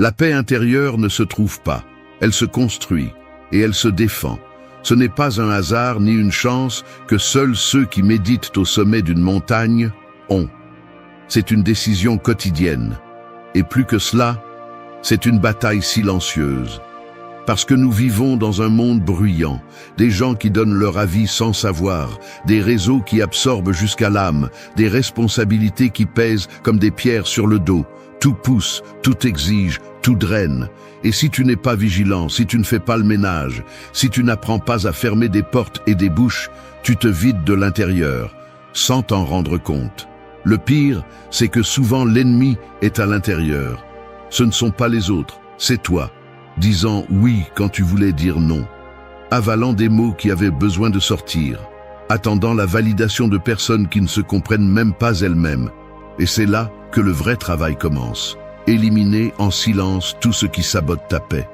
La paix intérieure ne se trouve pas, elle se construit et elle se défend. Ce n'est pas un hasard ni une chance que seuls ceux qui méditent au sommet d'une montagne ont. C'est une décision quotidienne. Et plus que cela, c'est une bataille silencieuse. Parce que nous vivons dans un monde bruyant, des gens qui donnent leur avis sans savoir, des réseaux qui absorbent jusqu'à l'âme, des responsabilités qui pèsent comme des pierres sur le dos. Tout pousse, tout exige, tout draine. Et si tu n'es pas vigilant, si tu ne fais pas le ménage, si tu n'apprends pas à fermer des portes et des bouches, tu te vides de l'intérieur, sans t'en rendre compte. Le pire, c'est que souvent l'ennemi est à l'intérieur. Ce ne sont pas les autres, c'est toi, disant oui quand tu voulais dire non, avalant des mots qui avaient besoin de sortir, attendant la validation de personnes qui ne se comprennent même pas elles-mêmes. Et c'est là que le vrai travail commence. Éliminer en silence tout ce qui sabote ta paix.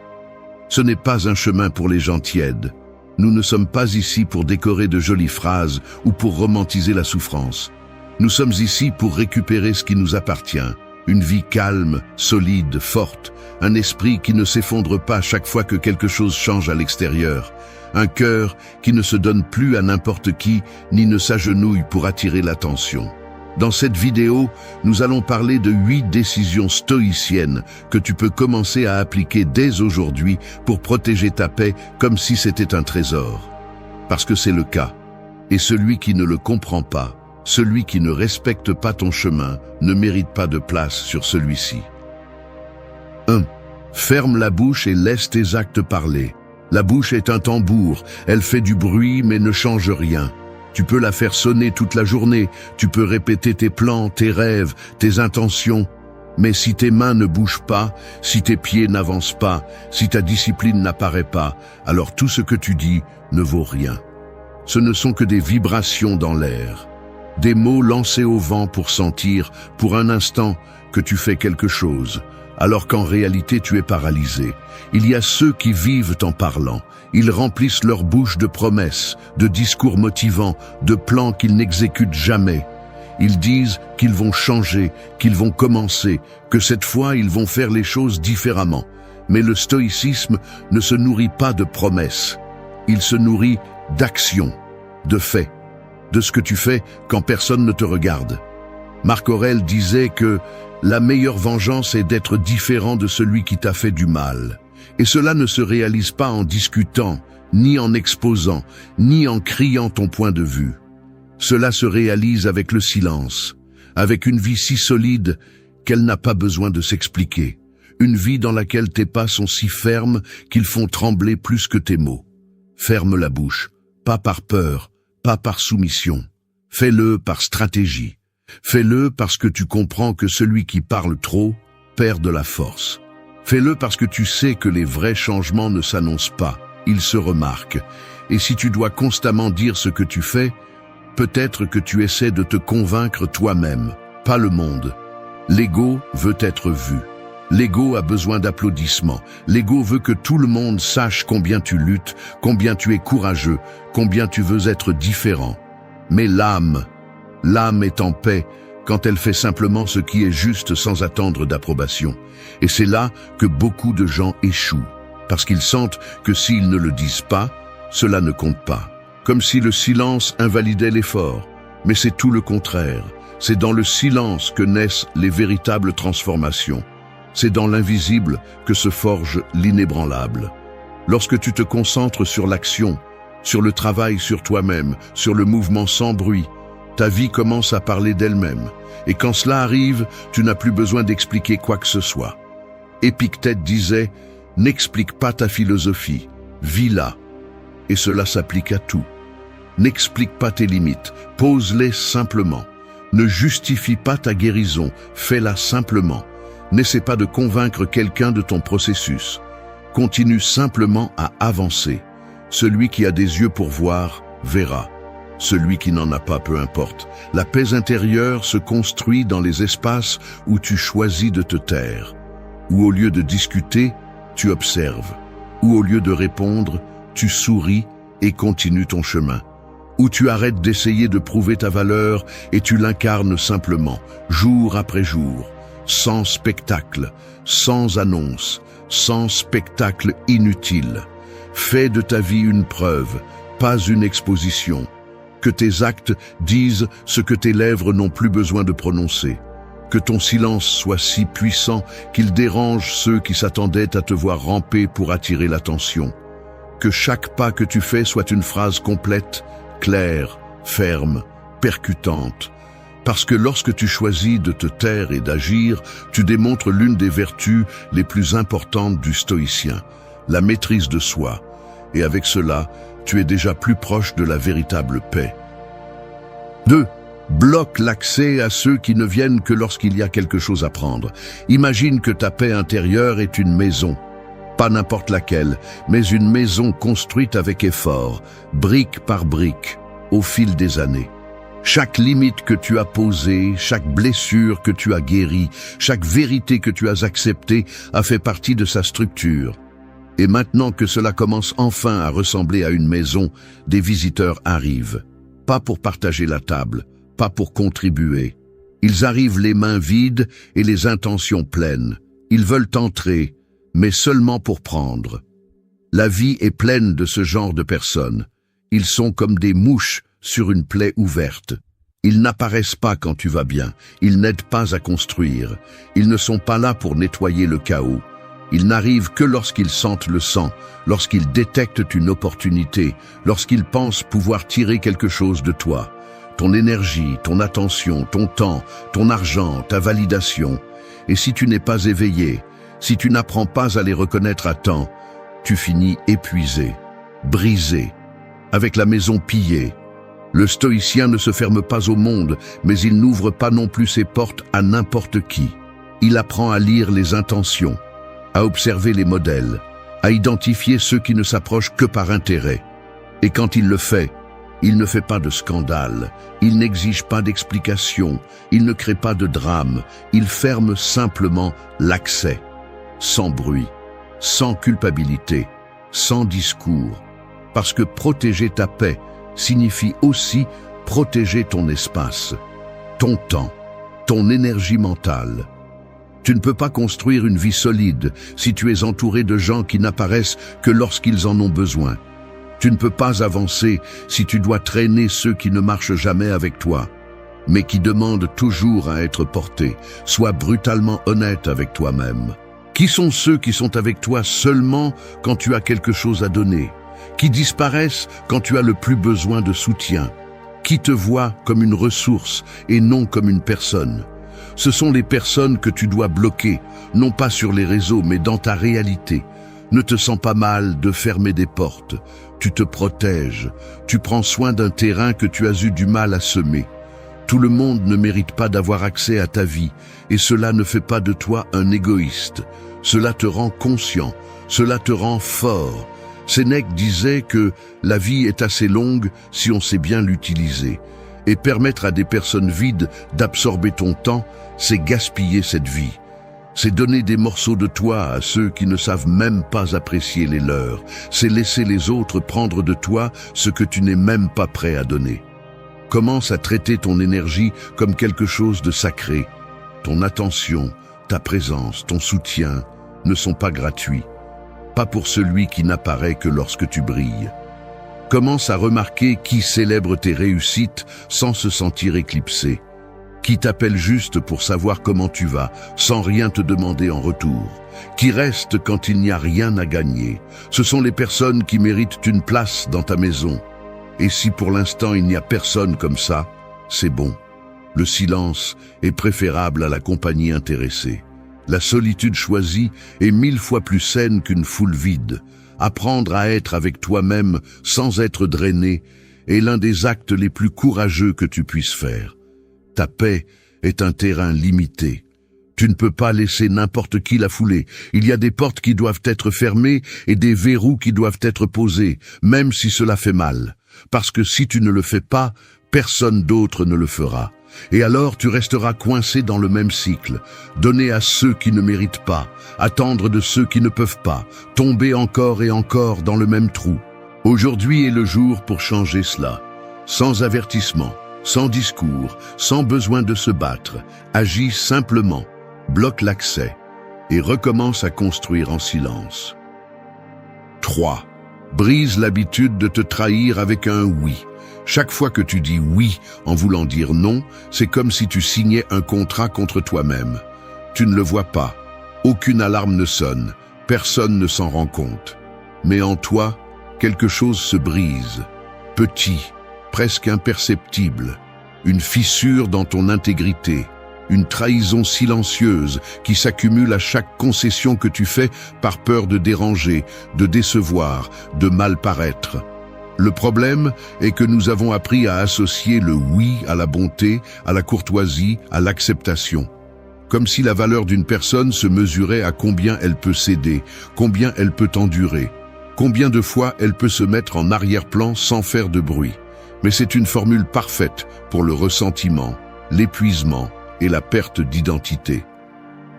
Ce n'est pas un chemin pour les gens tièdes. Nous ne sommes pas ici pour décorer de jolies phrases ou pour romantiser la souffrance. Nous sommes ici pour récupérer ce qui nous appartient. Une vie calme, solide, forte. Un esprit qui ne s'effondre pas chaque fois que quelque chose change à l'extérieur. Un cœur qui ne se donne plus à n'importe qui, ni ne s'agenouille pour attirer l'attention. Dans cette vidéo, nous allons parler de 8 décisions stoïciennes que tu peux commencer à appliquer dès aujourd'hui pour protéger ta paix comme si c'était un trésor. Parce que c'est le cas. Et celui qui ne le comprend pas, celui qui ne respecte pas ton chemin, ne mérite pas de place sur celui-ci. 1. Ferme la bouche et laisse tes actes parler. La bouche est un tambour, elle fait du bruit mais ne change rien. Tu peux la faire sonner toute la journée, tu peux répéter tes plans, tes rêves, tes intentions. Mais si tes mains ne bougent pas, si tes pieds n'avancent pas, si ta discipline n'apparaît pas, alors tout ce que tu dis ne vaut rien. Ce ne sont que des vibrations dans l'air. Des mots lancés au vent pour sentir, pour un instant, que tu fais quelque chose, alors qu'en réalité tu es paralysé. Il y a ceux qui vivent en parlant. Ils remplissent leur bouche de promesses, de discours motivants, de plans qu'ils n'exécutent jamais. Ils disent qu'ils vont changer, qu'ils vont commencer, que cette fois ils vont faire les choses différemment. Mais le stoïcisme ne se nourrit pas de promesses. Il se nourrit d'actions, de faits, de ce que tu fais quand personne ne te regarde. Marc Aurèle disait que la meilleure vengeance est d'être différent de celui qui t'a fait du mal. Et cela ne se réalise pas en discutant, ni en exposant, ni en criant ton point de vue. Cela se réalise avec le silence, avec une vie si solide qu'elle n'a pas besoin de s'expliquer. Une vie dans laquelle tes pas sont si fermes qu'ils font trembler plus que tes mots. Ferme la bouche, pas par peur, pas par soumission. Fais-le par stratégie. Fais-le parce que tu comprends que celui qui parle trop perd de la force. Fais-le parce que tu sais que les vrais changements ne s'annoncent pas, ils se remarquent. Et si tu dois constamment dire ce que tu fais, peut-être que tu essaies de te convaincre toi-même, pas le monde. L'ego veut être vu. L'ego a besoin d'applaudissements. L'ego veut que tout le monde sache combien tu luttes, combien tu es courageux, combien tu veux être différent. Mais l'âme est en paix quand elle fait simplement ce qui est juste sans attendre d'approbation. Et c'est là que beaucoup de gens échouent, parce qu'ils sentent que s'ils ne le disent pas, cela ne compte pas. Comme si le silence invalidait l'effort. Mais c'est tout le contraire. C'est dans le silence que naissent les véritables transformations. C'est dans l'invisible que se forge l'inébranlable. Lorsque tu te concentres sur l'action, sur le travail sur toi-même, sur le mouvement sans bruit, ta vie commence à parler d'elle-même. Et quand cela arrive, tu n'as plus besoin d'expliquer quoi que ce soit. Épictète disait « N'explique pas ta philosophie, vis-la ». Et cela s'applique à tout. N'explique pas tes limites, pose-les simplement. Ne justifie pas ta guérison, fais-la simplement. N'essaie pas de convaincre quelqu'un de ton processus. Continue simplement à avancer. Celui qui a des yeux pour voir, verra. Celui qui n'en a pas, peu importe. La paix intérieure se construit dans les espaces où tu choisis de te taire. Où au lieu de discuter, tu observes. Où au lieu de répondre, tu souris et continues ton chemin. Où tu arrêtes d'essayer de prouver ta valeur et tu l'incarnes simplement, jour après jour. sans spectacle, sans annonce, sans spectacle inutile. Fais de ta vie une preuve, pas une exposition. Que tes actes disent ce que tes lèvres n'ont plus besoin de prononcer. Que ton silence soit si puissant qu'il dérange ceux qui s'attendaient à te voir ramper pour attirer l'attention. Que chaque pas que tu fais soit une phrase complète, claire, ferme, percutante. Parce que lorsque tu choisis de te taire et d'agir, tu démontres l'une des vertus les plus importantes du stoïcien, la maîtrise de soi. Et avec cela, tu es déjà plus proche de la véritable paix. 2. Bloque l'accès à ceux qui ne viennent que lorsqu'il y a quelque chose à prendre. Imagine que ta paix intérieure est une maison. Pas n'importe laquelle, mais une maison construite avec effort, brique par brique, au fil des années. Chaque limite que tu as posée, chaque blessure que tu as guérie, chaque vérité que tu as acceptée a fait partie de sa structure. Et maintenant que cela commence enfin à ressembler à une maison, des visiteurs arrivent. Pas pour partager la table, pas pour contribuer. Ils arrivent les mains vides et les intentions pleines. Ils veulent entrer, mais seulement pour prendre. La vie est pleine de ce genre de personnes. Ils sont comme des mouches sur une plaie ouverte. Ils n'apparaissent pas quand tu vas bien. Ils n'aident pas à construire. Ils ne sont pas là pour nettoyer le chaos. Ils n'arrivent que lorsqu'ils sentent le sang, lorsqu'ils détectent une opportunité, lorsqu'ils pensent pouvoir tirer quelque chose de toi. Ton énergie, ton attention, ton temps, ton argent, ta validation. Et si tu n'es pas éveillé, si tu n'apprends pas à les reconnaître à temps, tu finis épuisé, brisé, avec la maison pillée. Le stoïcien ne se ferme pas au monde, mais il n'ouvre pas non plus ses portes à n'importe qui. Il apprend à lire les intentions, à observer les modèles, à identifier ceux qui ne s'approchent que par intérêt. Et quand il le fait, il ne fait pas de scandale, il n'exige pas d'explication, il ne crée pas de drame, il ferme simplement l'accès, sans bruit, sans culpabilité, sans discours. Parce que protéger ta paix signifie aussi protéger ton espace, ton temps, ton énergie mentale. Tu ne peux pas construire une vie solide si tu es entouré de gens qui n'apparaissent que lorsqu'ils en ont besoin. Tu ne peux pas avancer si tu dois traîner ceux qui ne marchent jamais avec toi, mais qui demandent toujours à être portés. Sois brutalement honnête avec toi-même. Qui sont ceux qui sont avec toi seulement quand tu as quelque chose à donner? Qui disparaissent quand tu as le plus besoin de soutien? Qui te voient comme une ressource et non comme une personne? Ce sont les personnes que tu dois bloquer, non pas sur les réseaux, mais dans ta réalité. Ne te sens pas mal de fermer des portes. Tu te protèges. Tu prends soin d'un terrain que tu as eu du mal à semer. Tout le monde ne mérite pas d'avoir accès à ta vie, et cela ne fait pas de toi un égoïste. Cela te rend conscient, cela te rend fort. Sénèque disait que la vie est assez longue si on sait bien l'utiliser. Et permettre à des personnes vides d'absorber ton temps, c'est gaspiller cette vie. C'est donner des morceaux de toi à ceux qui ne savent même pas apprécier les leurs. C'est laisser les autres prendre de toi ce que tu n'es même pas prêt à donner. Commence à traiter ton énergie comme quelque chose de sacré. Ton attention, ta présence, ton soutien ne sont pas gratuits. Pas pour celui qui n'apparaît que lorsque tu brilles. Commence à remarquer qui célèbre tes réussites sans se sentir éclipsé. Qui t'appelle juste pour savoir comment tu vas, sans rien te demander en retour. Qui reste quand il n'y a rien à gagner. Ce sont les personnes qui méritent une place dans ta maison. Et si pour l'instant il n'y a personne comme ça, c'est bon. Le silence est préférable à la compagnie intéressée. La solitude choisie est 1000 fois plus saine qu'une foule vide. Apprendre à être avec toi-même sans être drainé est l'un des actes les plus courageux que tu puisses faire. Ta paix est un terrain limité. Tu ne peux pas laisser n'importe qui la fouler. Il y a des portes qui doivent être fermées et des verrous qui doivent être posés, même si cela fait mal. Parce que si tu ne le fais pas, personne d'autre ne le fera. Et alors tu resteras coincé dans le même cycle, donner à ceux qui ne méritent pas, attendre de ceux qui ne peuvent pas, tomber encore et encore dans le même trou. Aujourd'hui est le jour pour changer cela. Sans avertissement, sans discours, sans besoin de se battre, agis simplement. bloque l'accès et recommence à construire en silence. 3. Brise l'habitude de te trahir avec un oui. Chaque fois que tu dis oui en voulant dire non, c'est comme si tu signais un contrat contre toi-même. Tu ne le vois pas, aucune alarme ne sonne, personne ne s'en rend compte. Mais en toi, quelque chose se brise, petit, presque imperceptible, une fissure dans ton intégrité, une trahison silencieuse qui s'accumule à chaque concession que tu fais par peur de déranger, de décevoir, de mal paraître. Le problème est que nous avons appris à associer le oui à la bonté, à la courtoisie, à l'acceptation. Comme si la valeur d'une personne se mesurait à combien elle peut céder, combien elle peut endurer, combien de fois elle peut se mettre en arrière-plan sans faire de bruit. Mais c'est une formule parfaite pour le ressentiment, l'épuisement et la perte d'identité.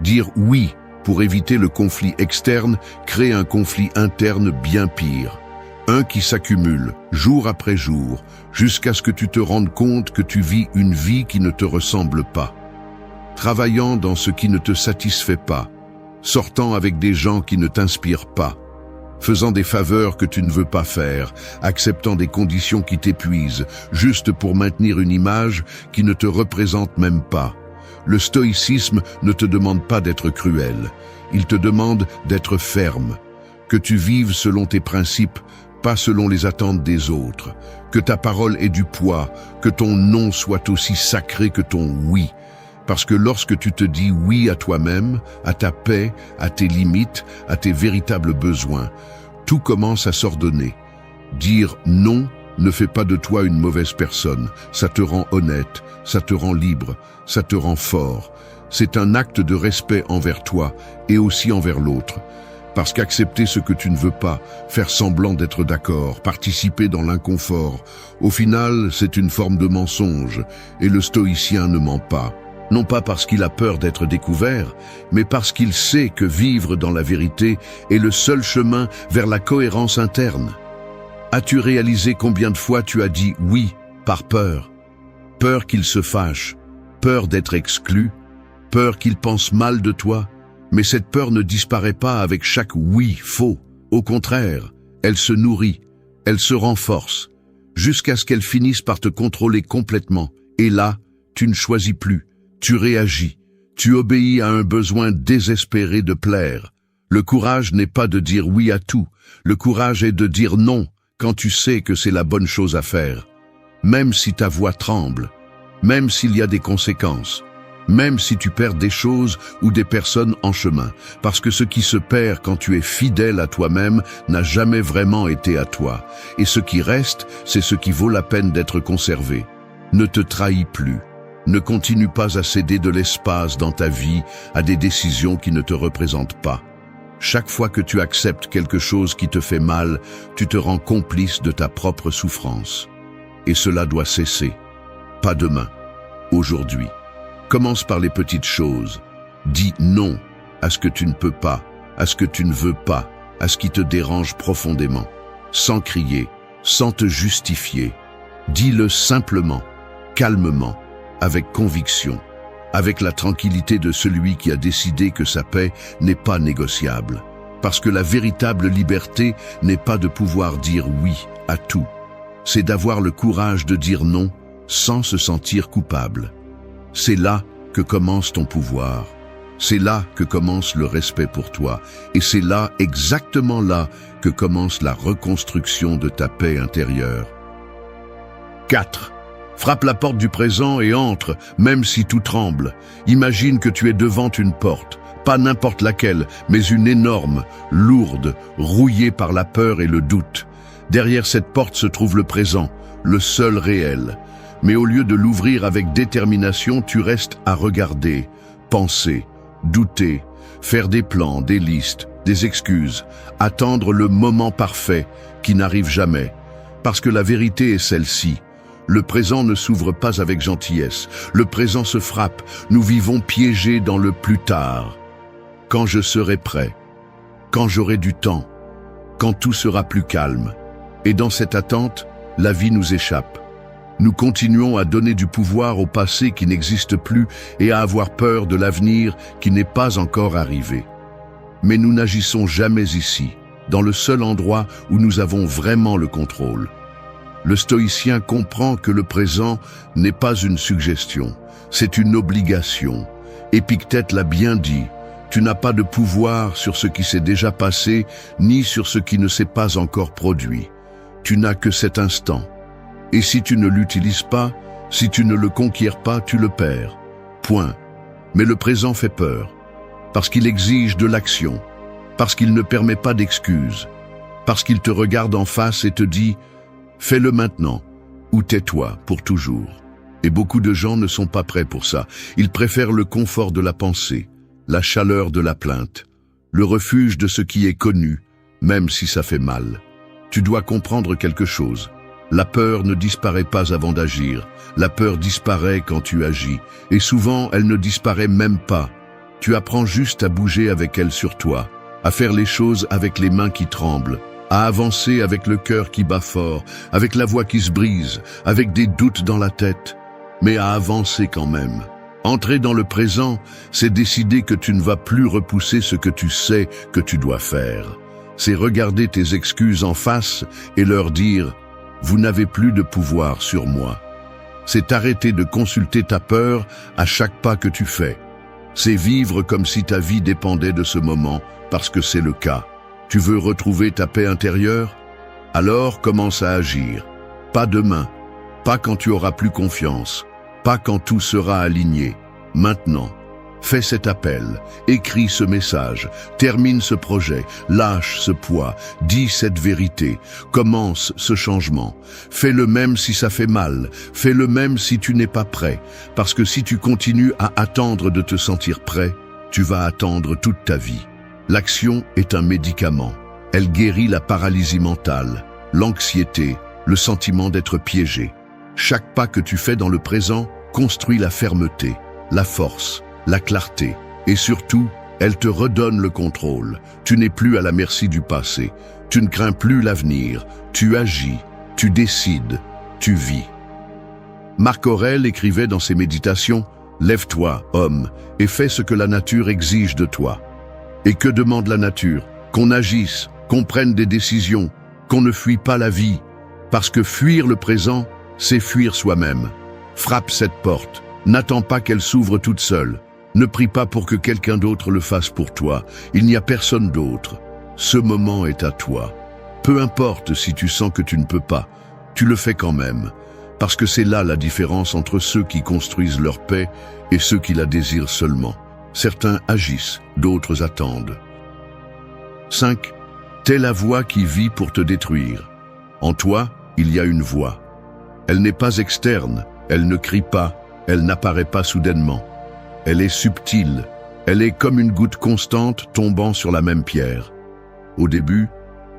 Dire oui pour éviter le conflit externe crée un conflit interne bien pire. Un qui s'accumule jour après jour jusqu'à ce que tu te rendes compte que tu vis une vie qui ne te ressemble pas. Travaillant dans ce qui ne te satisfait pas, sortant avec des gens qui ne t'inspirent pas, faisant des faveurs que tu ne veux pas faire, acceptant des conditions qui t'épuisent, juste pour maintenir une image qui ne te représente même pas. Le stoïcisme ne te demande pas d'être cruel, il te demande d'être ferme, que tu vives selon tes principes, pas selon les attentes des autres, que ta parole ait du poids, que ton non soit aussi sacré que ton oui. Parce que lorsque tu te dis oui à toi-même, à ta paix, à tes limites, à tes véritables besoins, tout commence à s'ordonner. Dire non ne fait pas de toi une mauvaise personne, ça te rend honnête, ça te rend libre, ça te rend fort. C'est un acte de respect envers toi et aussi envers l'autre. Parce qu'accepter ce que tu ne veux pas, faire semblant d'être d'accord, participer dans l'inconfort, au final, c'est une forme de mensonge, et le stoïcien ne ment pas. Non pas parce qu'il a peur d'être découvert, mais parce qu'il sait que vivre dans la vérité est le seul chemin vers la cohérence interne. As-tu réalisé combien de fois tu as dit oui par peur? Peur qu'il se fâche, peur d'être exclu, peur qu'il pense mal de toi? Mais cette peur ne disparaît pas avec chaque oui faux. Au contraire, elle se nourrit, elle se renforce, jusqu'à ce qu'elle finisse par te contrôler complètement. Et là, tu ne choisis plus. Tu réagis, tu obéis à un besoin désespéré de plaire. Le courage n'est pas de dire oui à tout, le courage est de dire non quand tu sais que c'est la bonne chose à faire. Même si ta voix tremble, même s'il y a des conséquences, même si tu perds des choses ou des personnes en chemin, parce que ce qui se perd quand tu es fidèle à toi-même n'a jamais vraiment été à toi, et ce qui reste, c'est ce qui vaut la peine d'être conservé. Ne te trahis plus. Ne continue pas à céder de l'espace dans ta vie à des décisions qui ne te représentent pas. Chaque fois que tu acceptes quelque chose qui te fait mal, tu te rends complice de ta propre souffrance. Et cela doit cesser. Pas demain, aujourd'hui. Commence par les petites choses. Dis non à ce que tu ne peux pas, à ce que tu ne veux pas, à ce qui te dérange profondément. Sans crier, sans te justifier. Dis-le simplement, calmement, avec conviction, avec la tranquillité de celui qui a décidé que sa paix n'est pas négociable. Parce que la véritable liberté n'est pas de pouvoir dire oui à tout. C'est d'avoir le courage de dire non sans se sentir coupable. C'est là que commence ton pouvoir. C'est là que commence le respect pour toi. Et c'est là, exactement là, que commence la reconstruction de ta paix intérieure. 4. Frappe la porte du présent et entre, même si tout tremble. Imagine que tu es devant une porte, pas n'importe laquelle, mais une énorme, lourde, rouillée par la peur et le doute. Derrière cette porte se trouve le présent, le seul réel. Mais au lieu de l'ouvrir avec détermination, tu restes à regarder, penser, douter, faire des plans, des listes, des excuses, attendre le moment parfait qui n'arrive jamais. Parce que la vérité est celle-ci. Le présent ne s'ouvre pas avec gentillesse. Le présent se frappe. Nous vivons piégés dans le plus tard. Quand je serai prêt, quand j'aurai du temps, quand tout sera plus calme. Et dans cette attente, la vie nous échappe. Nous continuons à donner du pouvoir au passé qui n'existe plus et à avoir peur de l'avenir qui n'est pas encore arrivé. Mais nous n'agissons jamais ici, dans le seul endroit où nous avons vraiment le contrôle. Le stoïcien comprend que le présent n'est pas une suggestion, c'est une obligation. Épictète l'a bien dit, tu n'as pas de pouvoir sur ce qui s'est déjà passé, ni sur ce qui ne s'est pas encore produit. Tu n'as que cet instant. Et si tu ne l'utilises pas, si tu ne le conquiers pas, tu le perds. Point. Mais le présent fait peur, parce qu'il exige de l'action, parce qu'il ne permet pas d'excuses, parce qu'il te regarde en face et te dit « fais-le maintenant » ou « tais-toi pour toujours ». Et beaucoup de gens ne sont pas prêts pour ça. Ils préfèrent le confort de la pensée, la chaleur de la plainte, le refuge de ce qui est connu, même si ça fait mal. Tu dois comprendre quelque chose. La peur ne disparaît pas avant d'agir. La peur disparaît quand tu agis. Et souvent, elle ne disparaît même pas. Tu apprends juste à bouger avec elle sur toi, à faire les choses avec les mains qui tremblent, à avancer avec le cœur qui bat fort, avec la voix qui se brise, avec des doutes dans la tête, mais à avancer quand même. Entrer dans le présent, c'est décider que tu ne vas plus repousser ce que tu sais que tu dois faire. C'est regarder tes excuses en face et leur dire « Vous n'avez plus de pouvoir sur moi ». C'est arrêter de consulter ta peur à chaque pas que tu fais. C'est vivre comme si ta vie dépendait de ce moment, parce que c'est le cas. Tu veux retrouver ta paix intérieure? Alors commence à agir. Pas demain, pas quand tu auras plus confiance, pas quand tout sera aligné. Maintenant. Fais cet appel, écris ce message, termine ce projet, lâche ce poids, dis cette vérité, commence ce changement. Fais le même si ça fait mal, fais le même si tu n'es pas prêt, parce que si tu continues à attendre de te sentir prêt, tu vas attendre toute ta vie. L'action est un médicament. Elle guérit la paralysie mentale, l'anxiété, le sentiment d'être piégé. Chaque pas que tu fais dans le présent construit la fermeté, la force, la clarté, et surtout, elle te redonne le contrôle. Tu n'es plus à la merci du passé. Tu ne crains plus l'avenir. Tu agis, tu décides, tu vis. Marc Aurèle écrivait dans ses méditations « Lève-toi, homme, et fais ce que la nature exige de toi. » Et que demande la nature? Qu'on agisse, qu'on prenne des décisions, qu'on ne fuit pas la vie. Parce que fuir le présent, c'est fuir soi-même. Frappe cette porte. N'attends pas qu'elle s'ouvre toute seule. Ne prie pas pour que quelqu'un d'autre le fasse pour toi. Il n'y a personne d'autre. Ce moment est à toi. Peu importe si tu sens que tu ne peux pas, tu le fais quand même. Parce que c'est là la différence entre ceux qui construisent leur paix et ceux qui la désirent seulement. Certains agissent, d'autres attendent. 5. T'es la voix qui vit pour te détruire. En toi, il y a une voix. Elle n'est pas externe, elle ne crie pas, elle n'apparaît pas soudainement. Elle est subtile, elle est comme une goutte constante tombant sur la même pierre. Au début,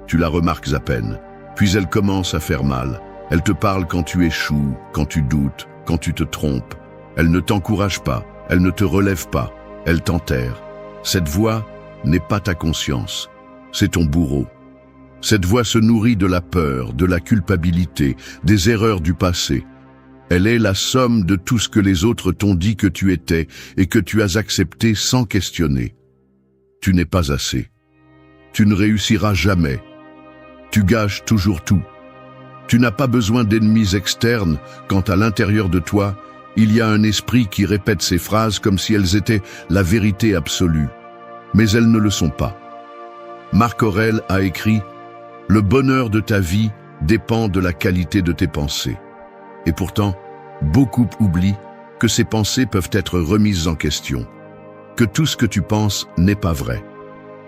tu la remarques à peine, puis elle commence à faire mal. Elle te parle quand tu échoues, quand tu doutes, quand tu te trompes. Elle ne t'encourage pas, elle ne te relève pas, elle t'enterre. Cette voix n'est pas ta conscience, c'est ton bourreau. Cette voix se nourrit de la peur, de la culpabilité, des erreurs du passé. Elle est la somme de tout ce que les autres t'ont dit que tu étais et que tu as accepté sans questionner. Tu n'es pas assez. Tu ne réussiras jamais. Tu gâches toujours tout. Tu n'as pas besoin d'ennemis externes quand à l'intérieur de toi, il y a un esprit qui répète ces phrases comme si elles étaient la vérité absolue. Mais elles ne le sont pas. Marc Aurèle a écrit « Le bonheur de ta vie dépend de la qualité de tes pensées ». Et pourtant, beaucoup oublient que ces pensées peuvent être remises en question, que tout ce que tu penses n'est pas vrai,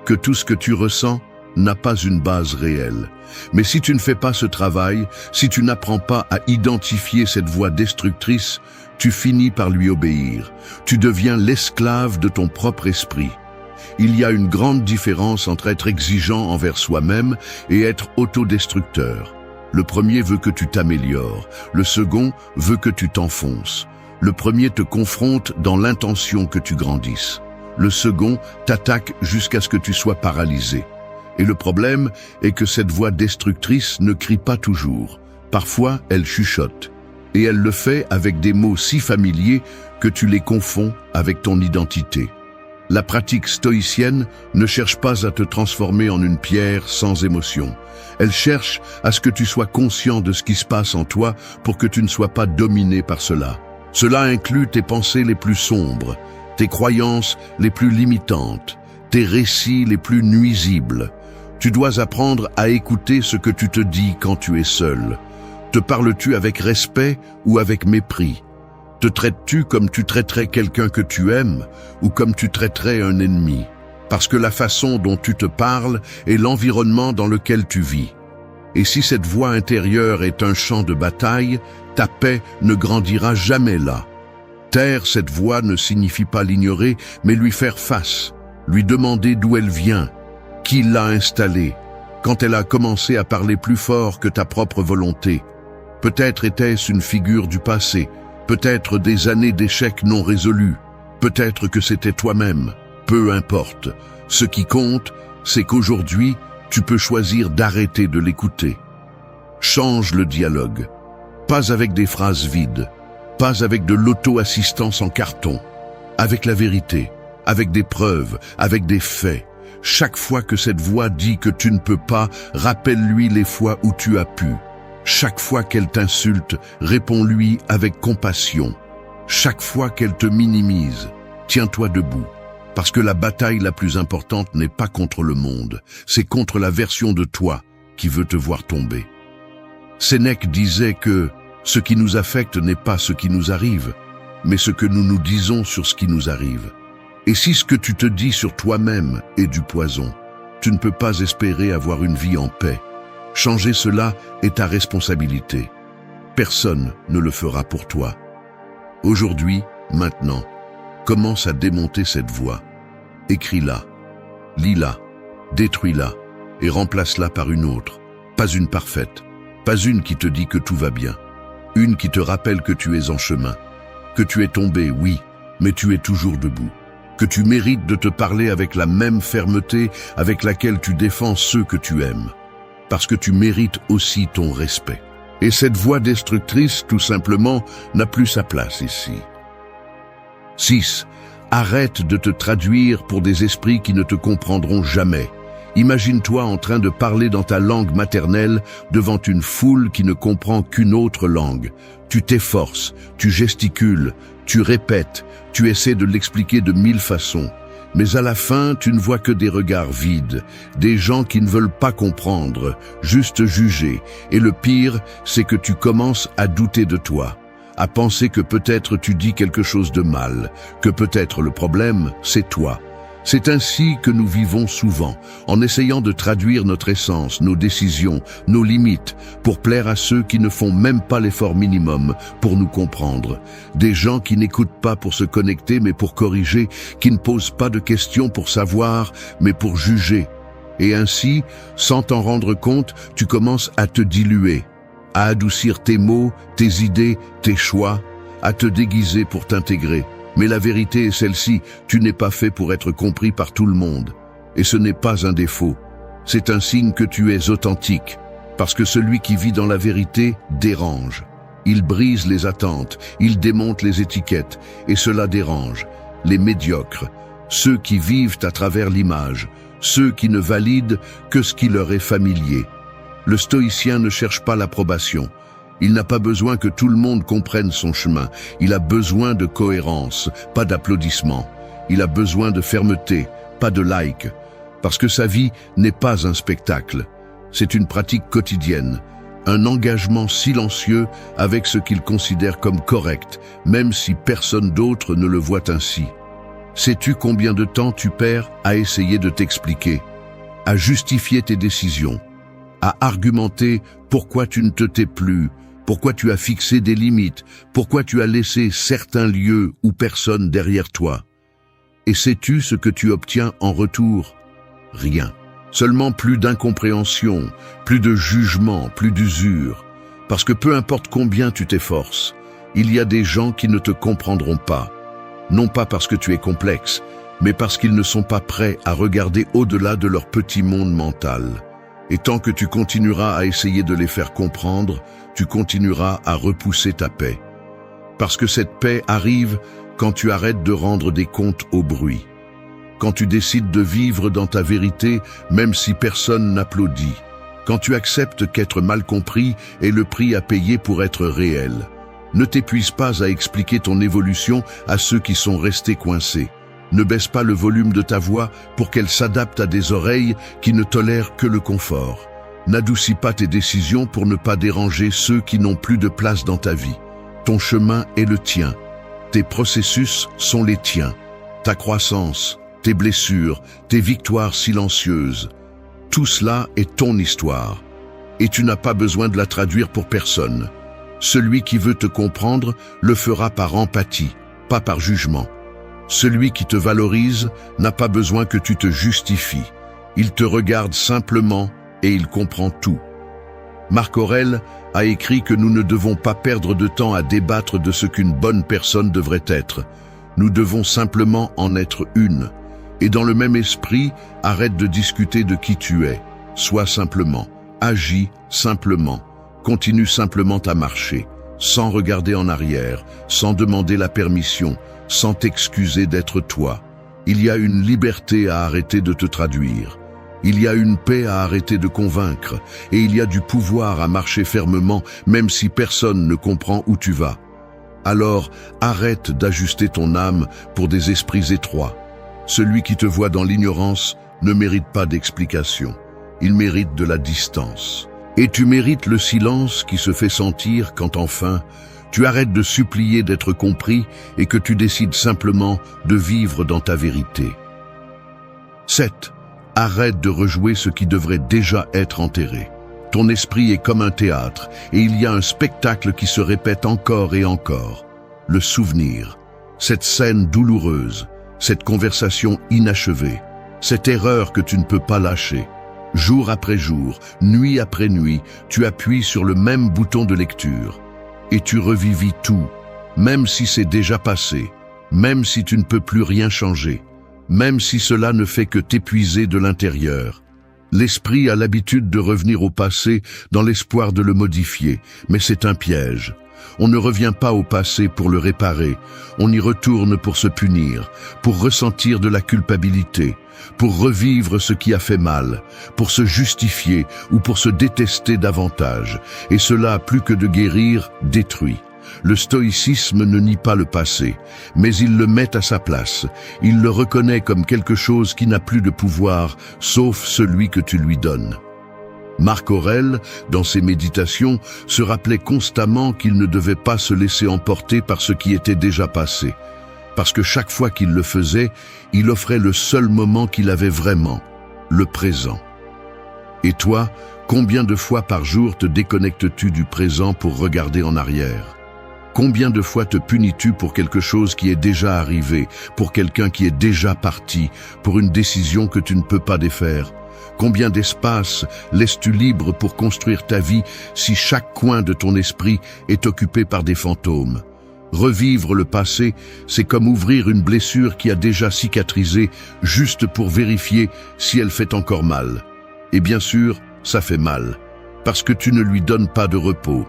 que tout ce que tu ressens n'a pas une base réelle. Mais si tu ne fais pas ce travail, si tu n'apprends pas à identifier cette voix destructrice, tu finis par lui obéir. Tu deviens l'esclave de ton propre esprit. Il y a une grande différence entre être exigeant envers soi-même et être autodestructeur. Le premier veut que tu t'améliores, le second veut que tu t'enfonces. Le premier te confronte dans l'intention que tu grandisses. Le second t'attaque jusqu'à ce que tu sois paralysé. Et le problème est que cette voix destructrice ne crie pas toujours. Parfois, elle chuchote. Et elle le fait avec des mots si familiers que tu les confonds avec ton identité. La pratique stoïcienne ne cherche pas à te transformer en une pierre sans émotion. Elle cherche à ce que tu sois conscient de ce qui se passe en toi pour que tu ne sois pas dominé par cela. Cela inclut tes pensées les plus sombres, tes croyances les plus limitantes, tes récits les plus nuisibles. Tu dois apprendre à écouter ce que tu te dis quand tu es seul. Te parles-tu avec respect ou avec mépris? Te traites-tu comme tu traiterais quelqu'un que tu aimes ou comme tu traiterais un ennemi? Parce que la façon dont tu te parles est l'environnement dans lequel tu vis. Et si cette voix intérieure est un champ de bataille, ta paix ne grandira jamais là. Taire cette voix ne signifie pas l'ignorer, mais lui faire face, lui demander d'où elle vient, qui l'a installée, quand elle a commencé à parler plus fort que ta propre volonté. Peut-être était-ce une figure du passé, peut-être des années d'échecs non résolus, peut-être que c'était toi-même, peu importe. Ce qui compte, c'est qu'aujourd'hui, tu peux choisir d'arrêter de l'écouter. Change le dialogue, pas avec des phrases vides, pas avec de l'auto-assistance en carton, avec la vérité, avec des preuves, avec des faits. Chaque fois que cette voix dit que tu ne peux pas, rappelle-lui les fois où tu as pu. Chaque fois qu'elle t'insulte, réponds-lui avec compassion. Chaque fois qu'elle te minimise, tiens-toi debout. Parce que la bataille la plus importante n'est pas contre le monde, c'est contre la version de toi qui veut te voir tomber. Sénèque disait que ce qui nous affecte n'est pas ce qui nous arrive, mais ce que nous nous disons sur ce qui nous arrive. Et si ce que tu te dis sur toi-même est du poison, tu ne peux pas espérer avoir une vie en paix. Changer cela est ta responsabilité. Personne ne le fera pour toi. Aujourd'hui, maintenant, commence à démonter cette voix. Écris-la, lis-la, détruis-la et remplace-la par une autre. Pas une parfaite, pas une qui te dit que tout va bien. Une qui te rappelle que tu es en chemin, que tu es tombé, oui, mais tu es toujours debout. Que tu mérites de te parler avec la même fermeté avec laquelle tu défends ceux que tu aimes. Parce que tu mérites aussi ton respect. Et cette voix destructrice, tout simplement, n'a plus sa place ici. 6. Arrête de te traduire pour des esprits qui ne te comprendront jamais. Imagine-toi en train de parler dans ta langue maternelle devant une foule qui ne comprend qu'une autre langue. Tu t'efforces, tu gesticules, tu répètes, tu essaies de l'expliquer de 1000 façons. Mais à la fin, tu ne vois que des regards vides, des gens qui ne veulent pas comprendre, juste juger. Et le pire, c'est que tu commences à douter de toi, à penser que peut-être tu dis quelque chose de mal, que peut-être le problème, c'est toi. C'est ainsi que nous vivons souvent, en essayant de traduire notre essence, nos décisions, nos limites, pour plaire à ceux qui ne font même pas l'effort minimum pour nous comprendre. Des gens qui n'écoutent pas pour se connecter, mais pour corriger, qui ne posent pas de questions pour savoir, mais pour juger. Et ainsi, sans t'en rendre compte, tu commences à te diluer, à adoucir tes mots, tes idées, tes choix, à te déguiser pour t'intégrer. Mais la vérité est celle-ci, tu n'es pas fait pour être compris par tout le monde. Et ce n'est pas un défaut, c'est un signe que tu es authentique. Parce que celui qui vit dans la vérité dérange. Il brise les attentes, il démonte les étiquettes, et cela dérange. Les médiocres, ceux qui vivent à travers l'image, ceux qui ne valident que ce qui leur est familier. Le stoïcien ne cherche pas l'approbation. Il n'a pas besoin que tout le monde comprenne son chemin. Il a besoin de cohérence, pas d'applaudissements. Il a besoin de fermeté, pas de like. Parce que sa vie n'est pas un spectacle. C'est une pratique quotidienne. Un engagement silencieux avec ce qu'il considère comme correct, même si personne d'autre ne le voit ainsi. Sais-tu combien de temps tu perds à essayer de t'expliquer, à justifier tes décisions, à argumenter pourquoi tu ne te tais plus, pourquoi tu as fixé des limites, pourquoi tu as laissé certains lieux ou personnes derrière toi? Et sais-tu ce que tu obtiens en retour? Rien. Seulement plus d'incompréhension, plus de jugement, plus d'usure. Parce que peu importe combien tu t'efforces, il y a des gens qui ne te comprendront pas. Non pas parce que tu es complexe, mais parce qu'ils ne sont pas prêts à regarder au-delà de leur petit monde mental. Et tant que tu continueras à essayer de les faire comprendre, tu continueras à repousser ta paix. Parce que cette paix arrive quand tu arrêtes de rendre des comptes au bruit. Quand tu décides de vivre dans ta vérité, même si personne n'applaudit. Quand tu acceptes qu'être mal compris est le prix à payer pour être réel. Ne t'épuise pas à expliquer ton évolution à ceux qui sont restés coincés. Ne baisse pas le volume de ta voix pour qu'elle s'adapte à des oreilles qui ne tolèrent que le confort. N'adoucis pas tes décisions pour ne pas déranger ceux qui n'ont plus de place dans ta vie. Ton chemin est le tien. Tes processus sont les tiens. Ta croissance, tes blessures, tes victoires silencieuses. Tout cela est ton histoire. Et tu n'as pas besoin de la traduire pour personne. Celui qui veut te comprendre le fera par empathie, pas par jugement. Celui qui te valorise n'a pas besoin que tu te justifies. Il te regarde simplement et il comprend tout. Marc Aurèle a écrit que nous ne devons pas perdre de temps à débattre de ce qu'une bonne personne devrait être. Nous devons simplement en être une. Et dans le même esprit, arrête de discuter de qui tu es. Sois simplement, agis simplement, continue simplement à marcher, sans regarder en arrière, sans demander la permission, sans t'excuser d'être toi. Il y a une liberté à arrêter de te traduire. Il y a une paix à arrêter de convaincre, et il y a du pouvoir à marcher fermement, même si personne ne comprend où tu vas. Alors, arrête d'ajuster ton âme pour des esprits étroits. Celui qui te voit dans l'ignorance ne mérite pas d'explication. Il mérite de la distance. Et tu mérites le silence qui se fait sentir quand enfin, tu arrêtes de supplier d'être compris et que tu décides simplement de vivre dans ta vérité. 7. Arrête de rejouer ce qui devrait déjà être enterré. Ton esprit est comme un théâtre et il y a un spectacle qui se répète encore et encore. Le souvenir, cette scène douloureuse, cette conversation inachevée, cette erreur que tu ne peux pas lâcher. Jour après jour, nuit après nuit, tu appuies sur le même bouton de lecture. Et tu revivis tout, même si c'est déjà passé, même si tu ne peux plus rien changer, même si cela ne fait que t'épuiser de l'intérieur. L'esprit a l'habitude de revenir au passé dans l'espoir de le modifier, mais c'est un piège. On ne revient pas au passé pour le réparer, on y retourne pour se punir, pour ressentir de la culpabilité, pour revivre ce qui a fait mal, pour se justifier ou pour se détester davantage, et cela, plus que de guérir, détruit. Le stoïcisme ne nie pas le passé, mais il le met à sa place. Il le reconnaît comme quelque chose qui n'a plus de pouvoir, sauf celui que tu lui donnes. Marc Aurèle, dans ses méditations, se rappelait constamment qu'il ne devait pas se laisser emporter par ce qui était déjà passé. Parce que chaque fois qu'il le faisait, il offrait le seul moment qu'il avait vraiment, le présent. Et toi, combien de fois par jour te déconnectes-tu du présent pour regarder en arrière ? Combien de fois te punis-tu pour quelque chose qui est déjà arrivé, pour quelqu'un qui est déjà parti, pour une décision que tu ne peux pas défaire ? Combien d'espace laisses-tu libre pour construire ta vie si chaque coin de ton esprit est occupé par des fantômes ? Revivre le passé, c'est comme ouvrir une blessure qui a déjà cicatrisé juste pour vérifier si elle fait encore mal. Et bien sûr, ça fait mal, parce que tu ne lui donnes pas de repos,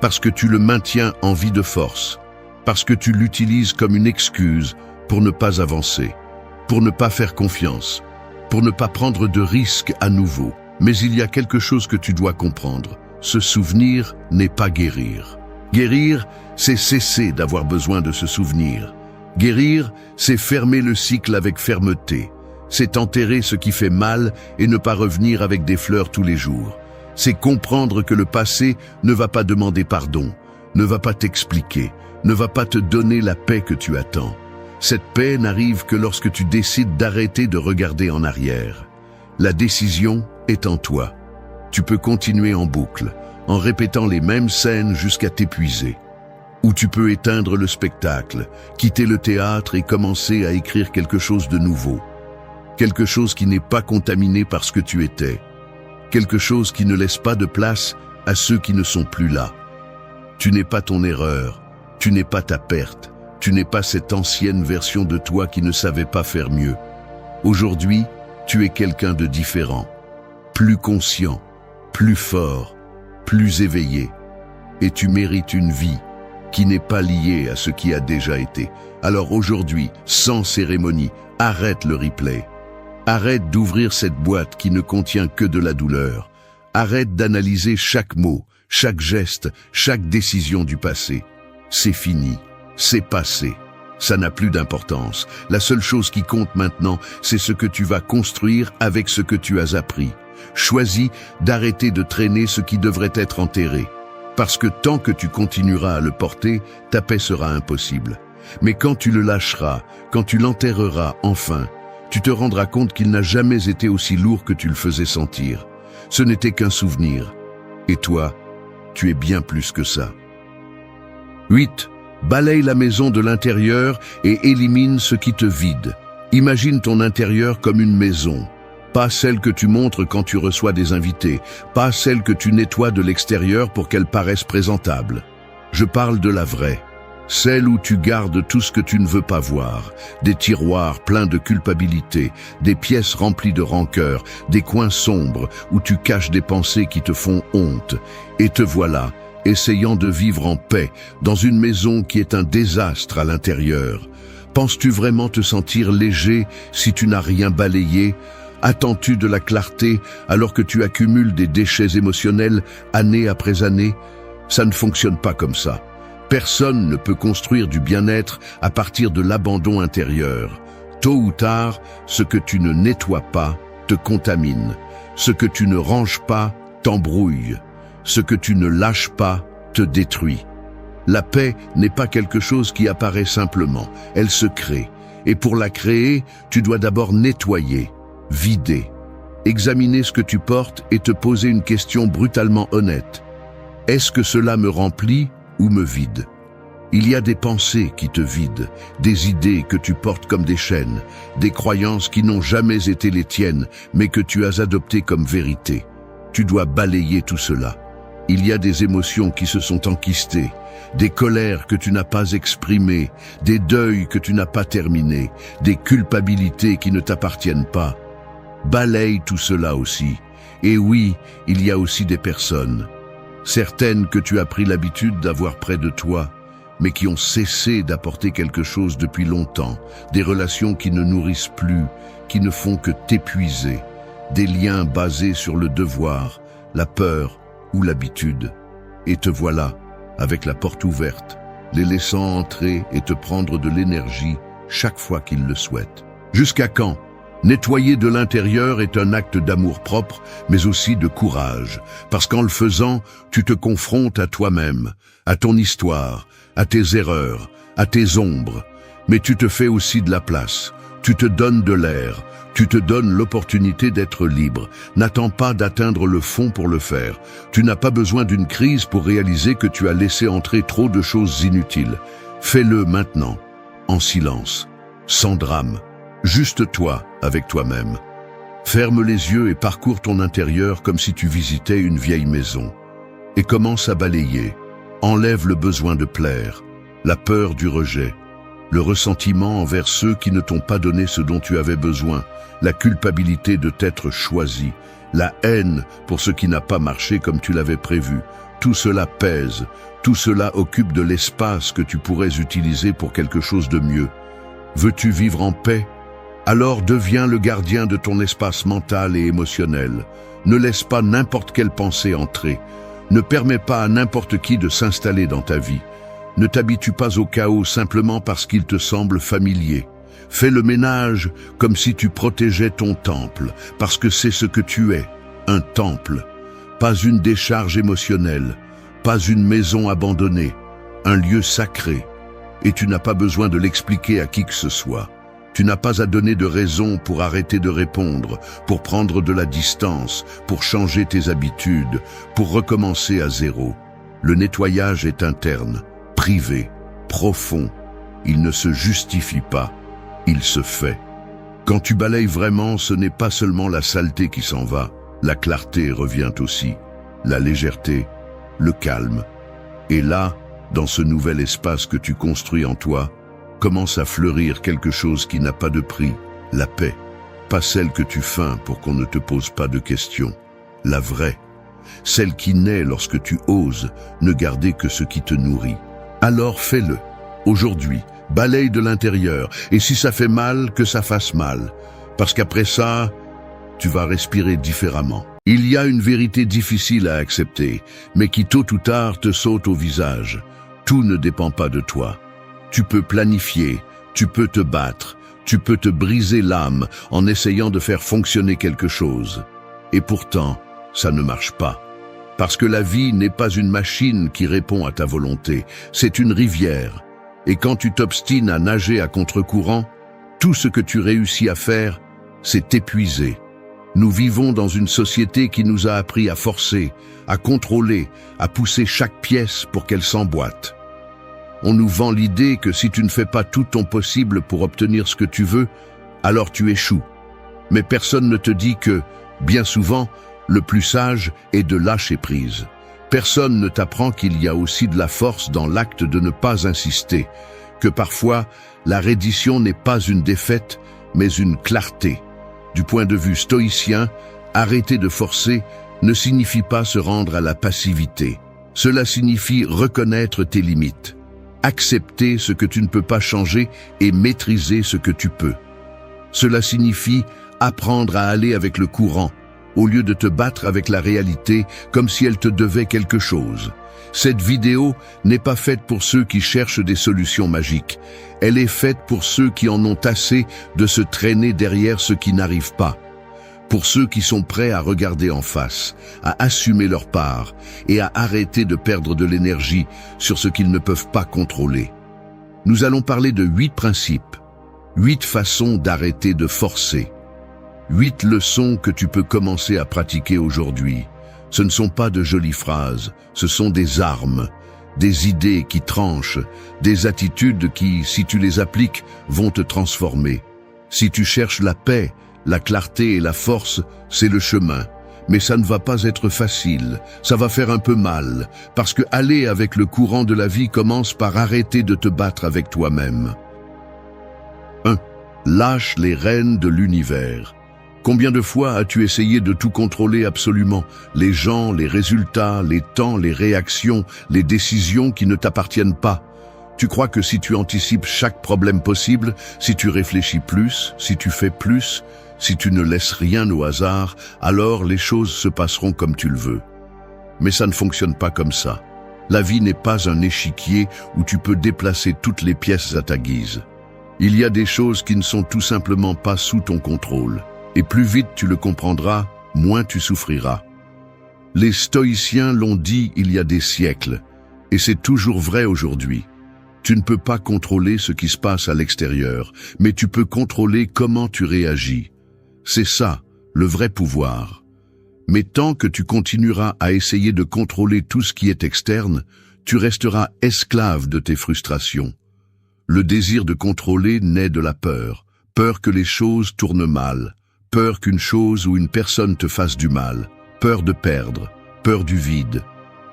parce que tu le maintiens en vie de force, parce que tu l'utilises comme une excuse pour ne pas avancer, pour ne pas faire confiance, pour ne pas prendre de risques à nouveau. Mais il y a quelque chose que tu dois comprendre. Se souvenir n'est pas guérir. Guérir, c'est cesser d'avoir besoin de se souvenir. Guérir, c'est fermer le cycle avec fermeté. C'est enterrer ce qui fait mal et ne pas revenir avec des fleurs tous les jours. C'est comprendre que le passé ne va pas demander pardon, ne va pas t'expliquer, ne va pas te donner la paix que tu attends. Cette paix n'arrive que lorsque tu décides d'arrêter de regarder en arrière. La décision est en toi. Tu peux continuer en boucle, en répétant les mêmes scènes jusqu'à t'épuiser. Ou tu peux éteindre le spectacle, quitter le théâtre et commencer à écrire quelque chose de nouveau. Quelque chose qui n'est pas contaminé par ce que tu étais. Quelque chose qui ne laisse pas de place à ceux qui ne sont plus là. Tu n'es pas ton erreur, tu n'es pas ta perte, tu n'es pas cette ancienne version de toi qui ne savait pas faire mieux. Aujourd'hui, tu es quelqu'un de différent. plus conscient, plus fort, plus éveillé. Et tu mérites une vie qui n'est pas liée à ce qui a déjà été. Alors aujourd'hui, sans cérémonie, arrête le replay. Arrête d'ouvrir cette boîte qui ne contient que de la douleur. Arrête d'analyser chaque mot, chaque geste, chaque décision du passé. C'est fini, c'est passé. Ça n'a plus d'importance. La seule chose qui compte maintenant, c'est ce que tu vas construire avec ce que tu as appris. Choisis d'arrêter de traîner ce qui devrait être enterré. Parce que tant que tu continueras à le porter, ta paix sera impossible. Mais quand tu le lâcheras, quand tu l'enterreras enfin, tu te rendras compte qu'il n'a jamais été aussi lourd que tu le faisais sentir. Ce n'était qu'un souvenir. Et toi, tu es bien plus que ça. 8. Balaye la maison de l'intérieur et élimine ce qui te vide. Imagine ton intérieur comme une maison. Pas celle que tu montres quand tu reçois des invités, pas celle que tu nettoies de l'extérieur pour qu'elle paraisse présentable. Je parle de la vraie, celle où tu gardes tout ce que tu ne veux pas voir, des tiroirs pleins de culpabilité, des pièces remplies de rancœur, des coins sombres où tu caches des pensées qui te font honte. Et te voilà, essayant de vivre en paix dans une maison qui est un désastre à l'intérieur. Penses-tu vraiment te sentir léger si tu n'as rien balayé ? Attends-tu de la clarté alors que tu accumules des déchets émotionnels année après année? Ça ne fonctionne pas comme ça. Personne ne peut construire du bien-être à partir de l'abandon intérieur. Tôt ou tard, ce que tu ne nettoies pas te contamine. Ce que tu ne ranges pas t'embrouille. Ce que tu ne lâches pas te détruit. La paix n'est pas quelque chose qui apparaît simplement. Elle se crée. Et pour la créer, tu dois d'abord nettoyer. Vider, examiner ce que tu portes et te poser une question brutalement honnête. Est-ce que cela me remplit ou me vide? Il y a des pensées qui te vident, des idées que tu portes comme des chaînes, des croyances qui n'ont jamais été les tiennes, mais que tu as adoptées comme vérité. Tu dois balayer tout cela. Il y a des émotions qui se sont enquistées, des colères que tu n'as pas exprimées, des deuils que tu n'as pas terminés, des culpabilités qui ne t'appartiennent pas. Balaye tout cela aussi. Et oui, il y a aussi des personnes, certaines que tu as pris l'habitude d'avoir près de toi, mais qui ont cessé d'apporter quelque chose depuis longtemps, des relations qui ne nourrissent plus, qui ne font que t'épuiser, des liens basés sur le devoir, la peur ou l'habitude. Et te voilà, avec la porte ouverte, les laissant entrer et te prendre de l'énergie chaque fois qu'ils le souhaitent. Jusqu'à quand ? Nettoyer de l'intérieur est un acte d'amour-propre, mais aussi de courage, parce qu'en le faisant, tu te confrontes à toi-même, à ton histoire, à tes erreurs, à tes ombres, mais tu te fais aussi de la place, tu te donnes de l'air, tu te donnes l'opportunité d'être libre. N'attends pas d'atteindre le fond pour le faire. Tu n'as pas besoin d'une crise pour réaliser que tu as laissé entrer trop de choses inutiles. Fais-le maintenant, en silence, sans drame. Juste toi, avec toi-même. Ferme les yeux et parcours ton intérieur comme si tu visitais une vieille maison. Et commence à balayer. Enlève le besoin de plaire, la peur du rejet, le ressentiment envers ceux qui ne t'ont pas donné ce dont tu avais besoin, la culpabilité de t'être choisi, la haine pour ce qui n'a pas marché comme tu l'avais prévu. Tout cela pèse, tout cela occupe de l'espace que tu pourrais utiliser pour quelque chose de mieux. Veux-tu vivre en paix ? Alors deviens le gardien de ton espace mental et émotionnel. Ne laisse pas n'importe quelle pensée entrer. Ne permets pas à n'importe qui de s'installer dans ta vie. Ne t'habitue pas au chaos simplement parce qu'il te semble familier. Fais le ménage comme si tu protégeais ton temple, parce que c'est ce que tu es, un temple. Pas une décharge émotionnelle, pas une maison abandonnée, un lieu sacré. Et tu n'as pas besoin de l'expliquer à qui que ce soit. Tu n'as pas à donner de raison pour arrêter de répondre, pour prendre de la distance, pour changer tes habitudes, pour recommencer à zéro. Le nettoyage est interne, privé, profond. Il ne se justifie pas, il se fait. Quand tu balayes vraiment, ce n'est pas seulement la saleté qui s'en va, la clarté revient aussi, la légèreté, le calme. Et là, dans ce nouvel espace que tu construis en toi, commence à fleurir quelque chose qui n'a pas de prix, la paix. Pas celle que tu feins pour qu'on ne te pose pas de questions, la vraie, celle qui naît lorsque tu oses ne garder que ce qui te nourrit. Alors fais-le, aujourd'hui, balaye de l'intérieur, et si ça fait mal, que ça fasse mal, parce qu'après ça, tu vas respirer différemment. Il y a une vérité difficile à accepter, mais qui tôt ou tard te saute au visage. Tout ne dépend pas de toi. Tu peux planifier, tu peux te battre, tu peux te briser l'âme en essayant de faire fonctionner quelque chose. Et pourtant, ça ne marche pas. Parce que la vie n'est pas une machine qui répond à ta volonté, c'est une rivière. Et quand tu t'obstines à nager à contre-courant, tout ce que tu réussis à faire, c'est t'épuiser. Nous vivons dans une société qui nous a appris à forcer, à contrôler, à pousser chaque pièce pour qu'elle s'emboîte. On nous vend l'idée que si tu ne fais pas tout ton possible pour obtenir ce que tu veux, alors tu échoues. Mais personne ne te dit que, bien souvent, le plus sage est de lâcher prise. Personne ne t'apprend qu'il y a aussi de la force dans l'acte de ne pas insister, que parfois, la reddition n'est pas une défaite, mais une clarté. Du point de vue stoïcien, arrêter de forcer ne signifie pas se rendre à la passivité. Cela signifie reconnaître tes limites, accepter ce que tu ne peux pas changer et maîtriser ce que tu peux. Cela signifie apprendre à aller avec le courant, au lieu de te battre avec la réalité comme si elle te devait quelque chose. Cette vidéo n'est pas faite pour ceux qui cherchent des solutions magiques. Elle est faite pour ceux qui en ont assez de se traîner derrière ce qui n'arrive pas. Pour ceux qui sont prêts à regarder en face, à assumer leur part et à arrêter de perdre de l'énergie sur ce qu'ils ne peuvent pas contrôler. Nous allons parler de 8 principes, 8 façons d'arrêter de forcer. 8 leçons que tu peux commencer à pratiquer aujourd'hui. Ce ne sont pas de jolies phrases, ce sont des armes, des idées qui tranchent, des attitudes qui, si tu les appliques, vont te transformer. Si tu cherches la paix, la clarté et la force, c'est le chemin. Mais ça ne va pas être facile, ça va faire un peu mal, parce que aller avec le courant de la vie commence par arrêter de te battre avec toi-même. 1. Lâche les rênes de l'univers. Combien de fois as-tu essayé de tout contrôler absolument? Les gens, les résultats, les temps, les réactions, les décisions qui ne t'appartiennent pas. Tu crois que si tu anticipes chaque problème possible, si tu réfléchis plus, si tu fais plus, si tu ne laisses rien au hasard, alors les choses se passeront comme tu le veux. Mais ça ne fonctionne pas comme ça. La vie n'est pas un échiquier où tu peux déplacer toutes les pièces à ta guise. Il y a des choses qui ne sont tout simplement pas sous ton contrôle. Et plus vite tu le comprendras, moins tu souffriras. Les stoïciens l'ont dit il y a des siècles, et c'est toujours vrai aujourd'hui. Tu ne peux pas contrôler ce qui se passe à l'extérieur, mais tu peux contrôler comment tu réagis. C'est ça, le vrai pouvoir. Mais tant que tu continueras à essayer de contrôler tout ce qui est externe, tu resteras esclave de tes frustrations. Le désir de contrôler naît de la peur, peur que les choses tournent mal. Peur qu'une chose ou une personne te fasse du mal, peur de perdre, peur du vide.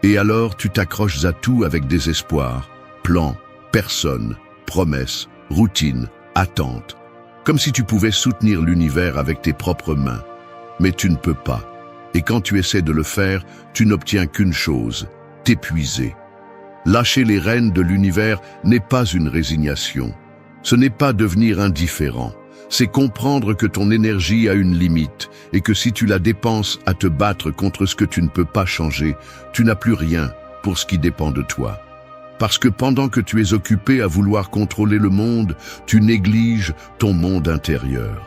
Et alors tu t'accroches à tout avec désespoir, plans, personnes, promesses, routines, attentes. Comme si tu pouvais soutenir l'univers avec tes propres mains. Mais tu ne peux pas. Et quand tu essaies de le faire, tu n'obtiens qu'une chose, t'épuiser. Lâcher les rênes de l'univers n'est pas une résignation. Ce n'est pas devenir indifférent. C'est comprendre que ton énergie a une limite et que si tu la dépenses à te battre contre ce que tu ne peux pas changer, tu n'as plus rien pour ce qui dépend de toi. Parce que pendant que tu es occupé à vouloir contrôler le monde, tu négliges ton monde intérieur.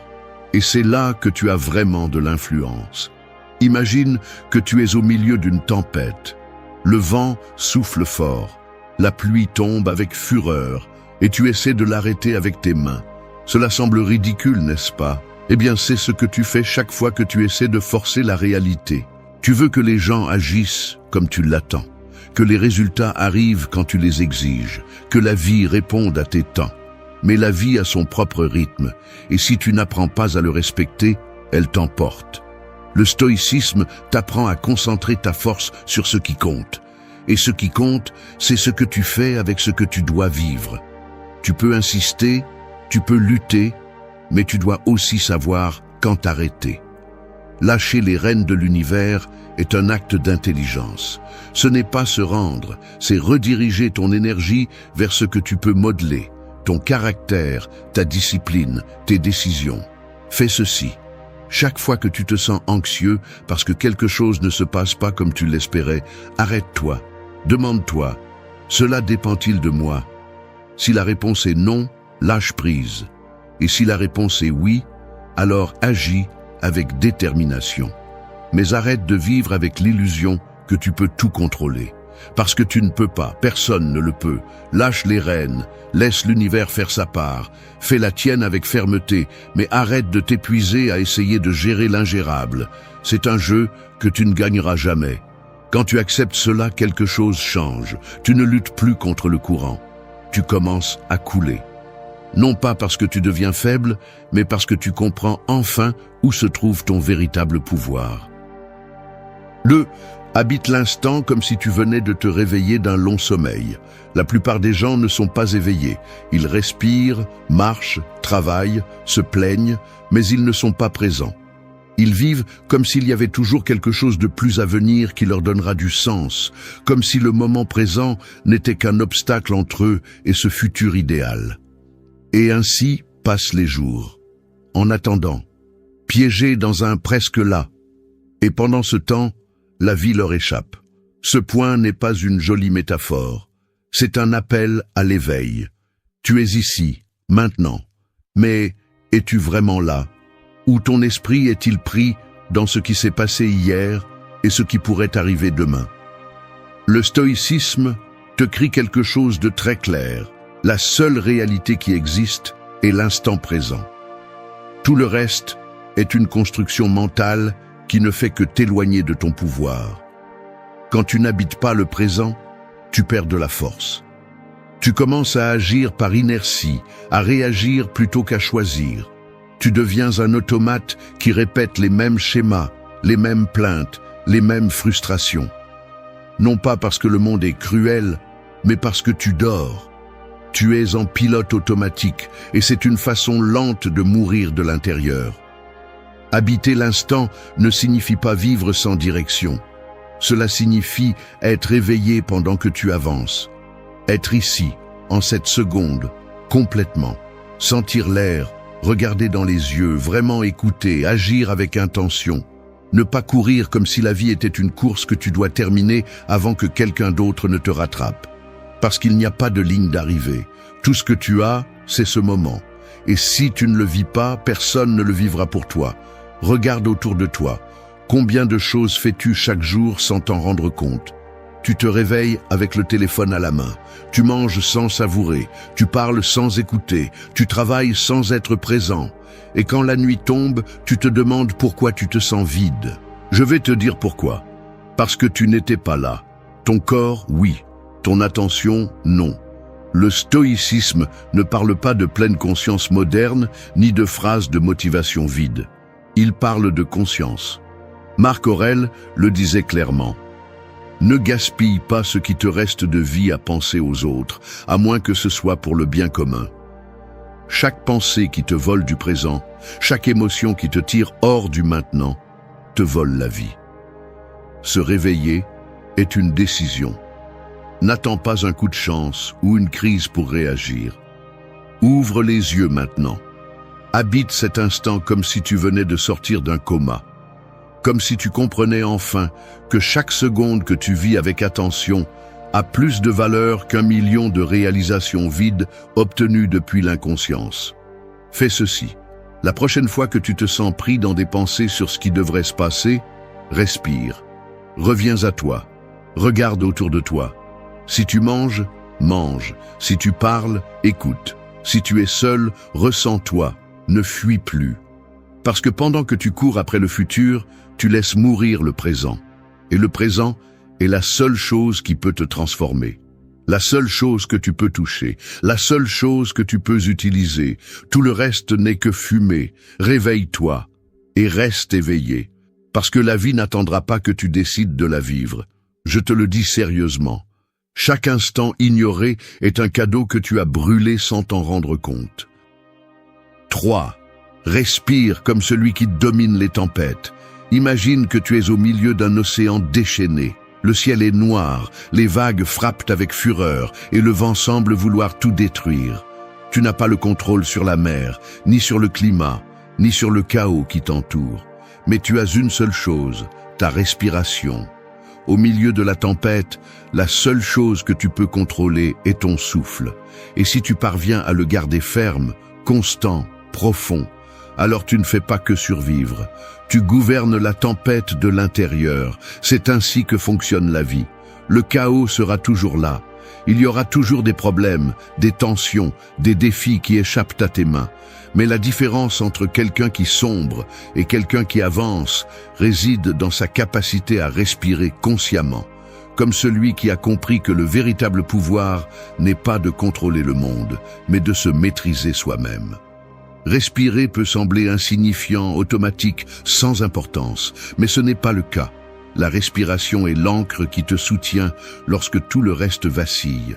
Et c'est là que tu as vraiment de l'influence. Imagine que tu es au milieu d'une tempête. Le vent souffle fort, la pluie tombe avec fureur et tu essaies de l'arrêter avec tes mains. Cela semble ridicule, n'est-ce pas? Eh bien, c'est ce que tu fais chaque fois que tu essaies de forcer la réalité. Tu veux que les gens agissent comme tu l'attends, que les résultats arrivent quand tu les exiges, que la vie réponde à tes temps. Mais la vie a son propre rythme, et si tu n'apprends pas à le respecter, elle t'emporte. Le stoïcisme t'apprend à concentrer ta force sur ce qui compte. Et ce qui compte, c'est ce que tu fais avec ce que tu dois vivre. Tu peux insister, tu peux lutter, mais tu dois aussi savoir quand t'arrêter. Lâcher les rênes de l'univers est un acte d'intelligence. Ce n'est pas se rendre, c'est rediriger ton énergie vers ce que tu peux modeler, ton caractère, ta discipline, tes décisions. Fais ceci. Chaque fois que tu te sens anxieux parce que quelque chose ne se passe pas comme tu l'espérais, arrête-toi. Demande-toi, cela dépend-il de moi? Si la réponse est non, lâche prise. Et si la réponse est oui, alors agis avec détermination. Mais arrête de vivre avec l'illusion que tu peux tout contrôler. Parce que tu ne peux pas, personne ne le peut. Lâche les rênes, laisse l'univers faire sa part, fais la tienne avec fermeté, mais arrête de t'épuiser à essayer de gérer l'ingérable. C'est un jeu que tu ne gagneras jamais. Quand tu acceptes cela, quelque chose change. Tu ne luttes plus contre le courant. Tu commences à couler. Non pas parce que tu deviens faible, mais parce que tu comprends enfin où se trouve ton véritable pouvoir. Habite l'instant comme si tu venais de te réveiller d'un long sommeil. La plupart des gens ne sont pas éveillés. Ils respirent, marchent, travaillent, se plaignent, mais ils ne sont pas présents. Ils vivent comme s'il y avait toujours quelque chose de plus à venir qui leur donnera du sens, comme si le moment présent n'était qu'un obstacle entre eux et ce futur idéal. Et ainsi passent les jours, en attendant, piégés dans un presque là. Et pendant ce temps, la vie leur échappe. Ce point n'est pas une jolie métaphore, c'est un appel à l'éveil. Tu es ici, maintenant, mais es-tu vraiment là? Ou ton esprit est-il pris dans ce qui s'est passé hier et ce qui pourrait arriver demain? Le stoïcisme te crie quelque chose de très clair. La seule réalité qui existe est l'instant présent. Tout le reste est une construction mentale qui ne fait que t'éloigner de ton pouvoir. Quand tu n'habites pas le présent, tu perds de la force. Tu commences à agir par inertie, à réagir plutôt qu'à choisir. Tu deviens un automate qui répète les mêmes schémas, les mêmes plaintes, les mêmes frustrations. Non pas parce que le monde est cruel, mais parce que tu dors. Tu es en pilote automatique et c'est une façon lente de mourir de l'intérieur. Habiter l'instant ne signifie pas vivre sans direction. Cela signifie être éveillé pendant que tu avances. Être ici, en cette seconde, complètement. Sentir l'air, regarder dans les yeux, vraiment écouter, agir avec intention. Ne pas courir comme si la vie était une course que tu dois terminer avant que quelqu'un d'autre ne te rattrape. Parce qu'il n'y a pas de ligne d'arrivée. Tout ce que tu as, c'est ce moment. Et si tu ne le vis pas, personne ne le vivra pour toi. Regarde autour de toi. Combien de choses fais-tu chaque jour sans t'en rendre compte? Tu te réveilles avec le téléphone à la main. Tu manges sans savourer. Tu parles sans écouter. Tu travailles sans être présent. Et quand la nuit tombe, tu te demandes pourquoi tu te sens vide. Je vais te dire pourquoi. Parce que tu n'étais pas là. Ton corps, oui. Ton attention, non. Le stoïcisme ne parle pas de pleine conscience moderne, ni de phrases de motivation vide. Il parle de conscience. Marc Aurèle le disait clairement. Ne gaspille pas ce qui te reste de vie à penser aux autres, à moins que ce soit pour le bien commun. Chaque pensée qui te vole du présent, chaque émotion qui te tire hors du maintenant, te vole la vie. Se réveiller est une décision. N'attends pas un coup de chance ou une crise pour réagir. Ouvre les yeux maintenant. Habite cet instant comme si tu venais de sortir d'un coma. Comme si tu comprenais enfin que chaque seconde que tu vis avec attention a plus de valeur qu'1 million de réalisations vides obtenues depuis l'inconscience. Fais ceci. La prochaine fois que tu te sens pris dans des pensées sur ce qui devrait se passer, respire. Reviens à toi. Regarde autour de toi. Si tu manges, mange. Si tu parles, écoute. Si tu es seul, ressens-toi. Ne fuis plus. Parce que pendant que tu cours après le futur, tu laisses mourir le présent. Et le présent est la seule chose qui peut te transformer. La seule chose que tu peux toucher. La seule chose que tu peux utiliser. Tout le reste n'est que fumée. Réveille-toi et reste éveillé. Parce que la vie n'attendra pas que tu décides de la vivre. Je te le dis sérieusement. Chaque instant ignoré est un cadeau que tu as brûlé sans t'en rendre compte. 3. Respire comme celui qui domine les tempêtes. Imagine que tu es au milieu d'un océan déchaîné. Le ciel est noir, les vagues frappent avec fureur et le vent semble vouloir tout détruire. Tu n'as pas le contrôle sur la mer, ni sur le climat, ni sur le chaos qui t'entoure. Mais tu as une seule chose, ta respiration. Au milieu de la tempête, la seule chose que tu peux contrôler est ton souffle. Et si tu parviens à le garder ferme, constant, profond, alors tu ne fais pas que survivre. Tu gouvernes la tempête de l'intérieur. C'est ainsi que fonctionne la vie. Le chaos sera toujours là. Il y aura toujours des problèmes, des tensions, des défis qui échappent à tes mains. Mais la différence entre quelqu'un qui sombre et quelqu'un qui avance réside dans sa capacité à respirer consciemment, comme celui qui a compris que le véritable pouvoir n'est pas de contrôler le monde, mais de se maîtriser soi-même. Respirer peut sembler insignifiant, automatique, sans importance, mais ce n'est pas le cas. La respiration est l'encre qui te soutient lorsque tout le reste vacille.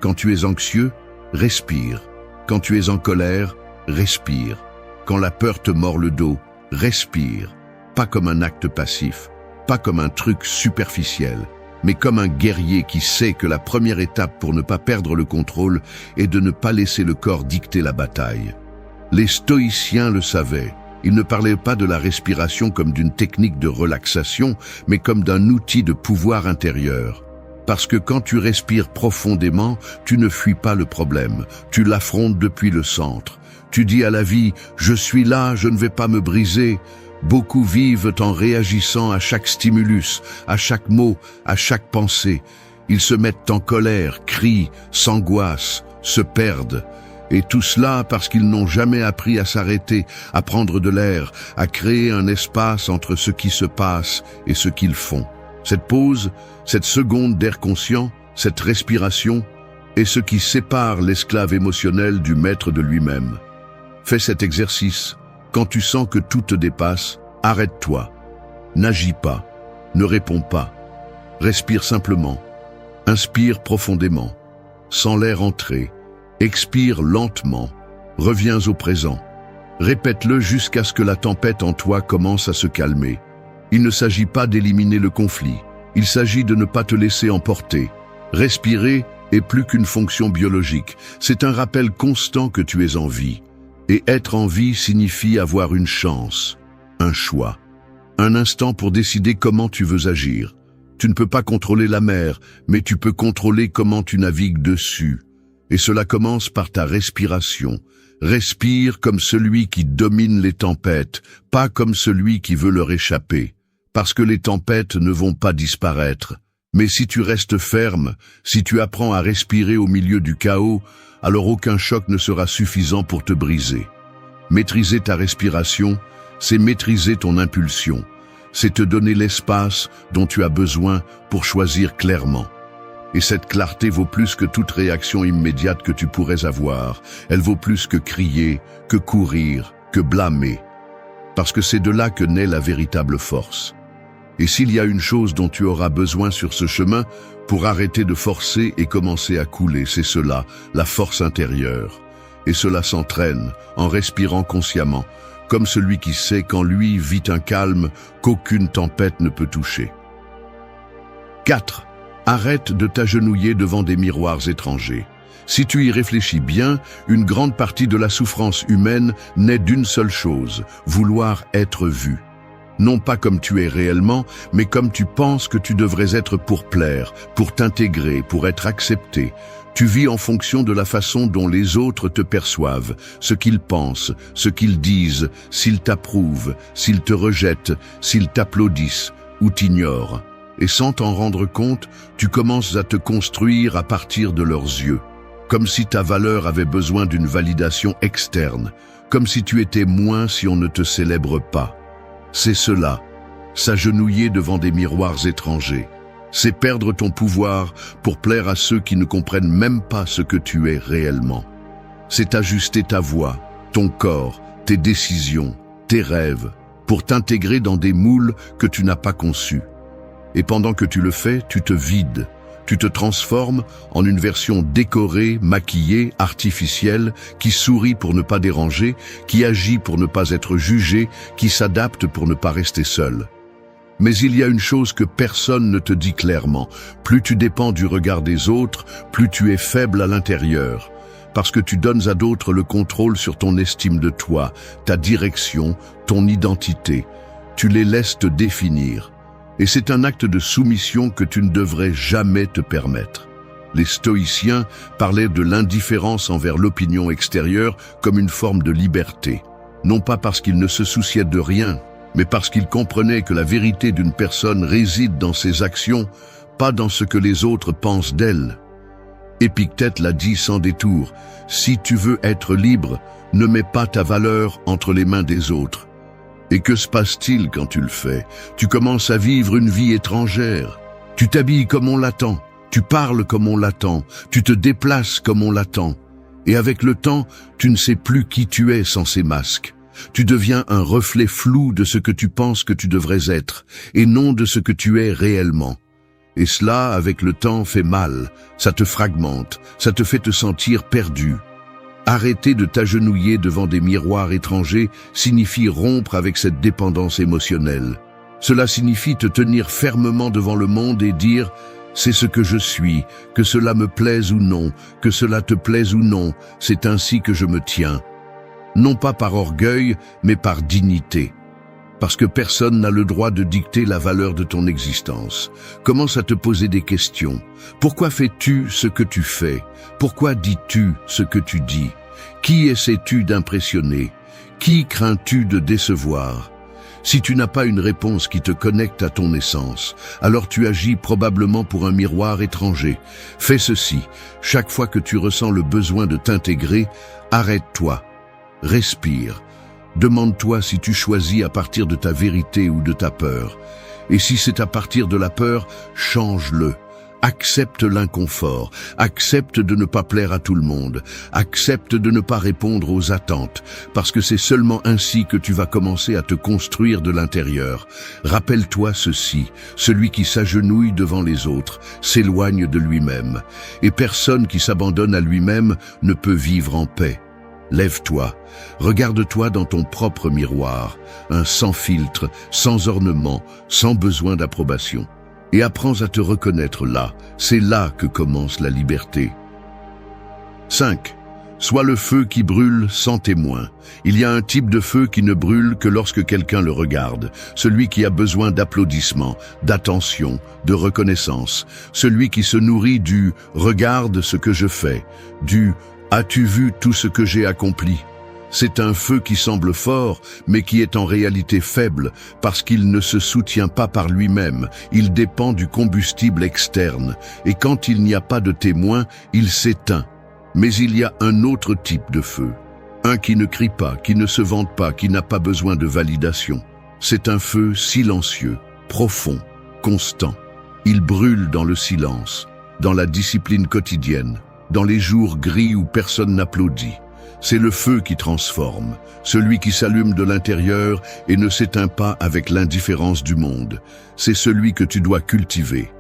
Quand tu es anxieux, respire. Quand tu es en colère, respire. Quand la peur te mord le dos, respire. Pas comme un acte passif, pas comme un truc superficiel, mais comme un guerrier qui sait que la première étape pour ne pas perdre le contrôle est de ne pas laisser le corps dicter la bataille. Les stoïciens le savaient. Ils ne parlaient pas de la respiration comme d'une technique de relaxation, mais comme d'un outil de pouvoir intérieur. Parce que quand tu respires profondément, tu ne fuis pas le problème, tu l'affrontes depuis le centre. Tu dis à la vie, je suis là, je ne vais pas me briser. Beaucoup vivent en réagissant à chaque stimulus, à chaque mot, à chaque pensée. Ils se mettent en colère, crient, s'angoissent, se perdent. Et tout cela parce qu'ils n'ont jamais appris à s'arrêter, à prendre de l'air, à créer un espace entre ce qui se passe et ce qu'ils font. Cette pause, cette seconde d'air conscient, cette respiration, est ce qui sépare l'esclave émotionnel du maître de lui-même. Fais cet exercice. Quand tu sens que tout te dépasse, arrête-toi. N'agis pas. Ne réponds pas. Respire simplement. Inspire profondément. Sens l'air entrer. Expire lentement, reviens au présent. Répète-le jusqu'à ce que la tempête en toi commence à se calmer. Il ne s'agit pas d'éliminer le conflit, il s'agit de ne pas te laisser emporter. Respirer est plus qu'une fonction biologique, c'est un rappel constant que tu es en vie. Et être en vie signifie avoir une chance, un choix, un instant pour décider comment tu veux agir. Tu ne peux pas contrôler la mer, mais tu peux contrôler comment tu navigues dessus. Et cela commence par ta respiration. Respire comme celui qui domine les tempêtes, pas comme celui qui veut leur échapper. Parce que les tempêtes ne vont pas disparaître. Mais si tu restes ferme, si tu apprends à respirer au milieu du chaos, alors aucun choc ne sera suffisant pour te briser. Maîtriser ta respiration, c'est maîtriser ton impulsion. C'est te donner l'espace dont tu as besoin pour choisir clairement. Et cette clarté vaut plus que toute réaction immédiate que tu pourrais avoir. Elle vaut plus que crier, que courir, que blâmer. Parce que c'est de là que naît la véritable force. Et s'il y a une chose dont tu auras besoin sur ce chemin pour arrêter de forcer et commencer à couler, c'est cela, la force intérieure. Et cela s'entraîne en respirant consciemment, comme celui qui sait qu'en lui vit un calme qu'aucune tempête ne peut toucher. 4. Arrête de t'agenouiller devant des miroirs étrangers. Si tu y réfléchis bien, une grande partie de la souffrance humaine naît d'une seule chose, vouloir être vu. Non pas comme tu es réellement, mais comme tu penses que tu devrais être pour plaire, pour t'intégrer, pour être accepté. Tu vis en fonction de la façon dont les autres te perçoivent, ce qu'ils pensent, ce qu'ils disent, s'ils t'approuvent, s'ils te rejettent, s'ils t'applaudissent ou t'ignorent. Et sans t'en rendre compte, tu commences à te construire à partir de leurs yeux, comme si ta valeur avait besoin d'une validation externe, comme si tu étais moins si on ne te célèbre pas. C'est cela, s'agenouiller devant des miroirs étrangers. C'est perdre ton pouvoir pour plaire à ceux qui ne comprennent même pas ce que tu es réellement. C'est ajuster ta voix, ton corps, tes décisions, tes rêves, pour t'intégrer dans des moules que tu n'as pas conçus. Et pendant que tu le fais, tu te vides. Tu te transformes en une version décorée, maquillée, artificielle, qui sourit pour ne pas déranger, qui agit pour ne pas être jugée, qui s'adapte pour ne pas rester seule. Mais il y a une chose que personne ne te dit clairement. Plus tu dépends du regard des autres, plus tu es faible à l'intérieur. Parce que tu donnes à d'autres le contrôle sur ton estime de toi, ta direction, ton identité. Tu les laisses te définir. Et c'est un acte de soumission que tu ne devrais jamais te permettre. Les stoïciens parlaient de l'indifférence envers l'opinion extérieure comme une forme de liberté. Non pas parce qu'ils ne se souciaient de rien, mais parce qu'ils comprenaient que la vérité d'une personne réside dans ses actions, pas dans ce que les autres pensent d'elle. Épictète l'a dit sans détour, « Si tu veux être libre, ne mets pas ta valeur entre les mains des autres. » Et que se passe-t-il quand tu le fais? Tu commences à vivre une vie étrangère. Tu t'habilles comme on l'attend, tu parles comme on l'attend, tu te déplaces comme on l'attend. Et avec le temps, tu ne sais plus qui tu es sans ces masques. Tu deviens un reflet flou de ce que tu penses que tu devrais être, et non de ce que tu es réellement. Et cela, avec le temps, fait mal, ça te fragmente, ça te fait te sentir perdu. Arrêter de t'agenouiller devant des miroirs étrangers signifie rompre avec cette dépendance émotionnelle. Cela signifie te tenir fermement devant le monde et dire « c'est ce que je suis, que cela me plaise ou non, que cela te plaise ou non, c'est ainsi que je me tiens ». Non pas par orgueil, mais par dignité. Parce que personne n'a le droit de dicter la valeur de ton existence. Commence à te poser des questions. Pourquoi fais-tu ce que tu fais? Pourquoi dis-tu ce que tu dis? Qui essaies-tu d'impressionner? Qui crains-tu de décevoir? Si tu n'as pas une réponse qui te connecte à ton essence, alors tu agis probablement pour un miroir étranger. Fais ceci. Chaque fois que tu ressens le besoin de t'intégrer, arrête-toi. Respire. Demande-toi si tu choisis à partir de ta vérité ou de ta peur. Et si c'est à partir de la peur, change-le. Accepte l'inconfort. Accepte de ne pas plaire à tout le monde. Accepte de ne pas répondre aux attentes. Parce que c'est seulement ainsi que tu vas commencer à te construire de l'intérieur. Rappelle-toi ceci. Celui qui s'agenouille devant les autres s'éloigne de lui-même. Et personne qui s'abandonne à lui-même ne peut vivre en paix. Lève-toi, regarde-toi dans ton propre miroir, un sans filtre, sans ornement, sans besoin d'approbation. Et apprends à te reconnaître là, c'est là que commence la liberté. 5. Sois le feu qui brûle sans témoin. Il y a un type de feu qui ne brûle que lorsque quelqu'un le regarde, celui qui a besoin d'applaudissements, d'attention, de reconnaissance, celui qui se nourrit du « regarde ce que je fais », du « as-tu vu tout ce que j'ai accompli ?» C'est un feu qui semble fort, mais qui est en réalité faible, parce qu'il ne se soutient pas par lui-même, il dépend du combustible externe, et quand il n'y a pas de témoin, il s'éteint. Mais il y a un autre type de feu, un qui ne crie pas, qui ne se vante pas, qui n'a pas besoin de validation. C'est un feu silencieux, profond, constant. Il brûle dans le silence, dans la discipline quotidienne, dans les jours gris où personne n'applaudit. C'est le feu qui transforme, celui qui s'allume de l'intérieur et ne s'éteint pas avec l'indifférence du monde. C'est celui que tu dois cultiver.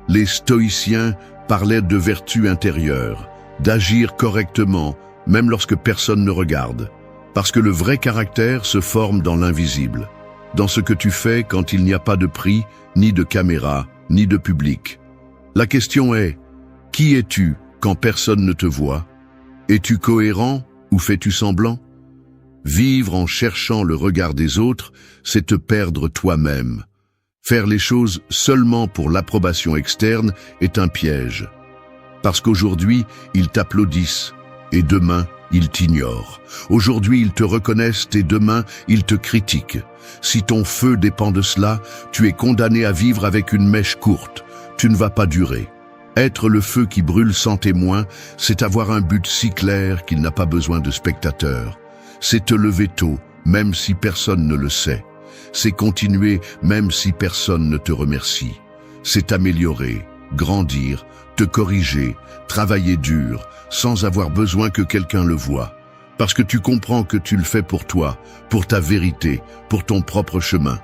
Les stoïciens parlaient de vertu intérieure, d'agir correctement, même lorsque personne ne regarde. Parce que le vrai caractère se forme dans l'invisible, dans ce que tu fais quand il n'y a pas de prix, ni de caméra, ni de public. La question est, qui es-tu quand personne ne te voit? Es-tu cohérent ou fais-tu semblant? Vivre en cherchant le regard des autres, c'est te perdre toi-même. Faire les choses seulement pour l'approbation externe est un piège. Parce qu'aujourd'hui, ils t'applaudissent et demain, ils t'ignorent. Aujourd'hui, ils te reconnaissent et demain, ils te critiquent. Si ton feu dépend de cela, tu es condamné à vivre avec une mèche courte. Tu ne vas pas durer. Être le feu qui brûle sans témoin, c'est avoir un but si clair qu'il n'a pas besoin de spectateurs. C'est te lever tôt, même si personne ne le sait. C'est continuer, même si personne ne te remercie. C'est t'améliorer, grandir, te corriger, travailler dur, sans avoir besoin que quelqu'un le voie. Parce que tu comprends que tu le fais pour toi, pour ta vérité, pour ton propre chemin.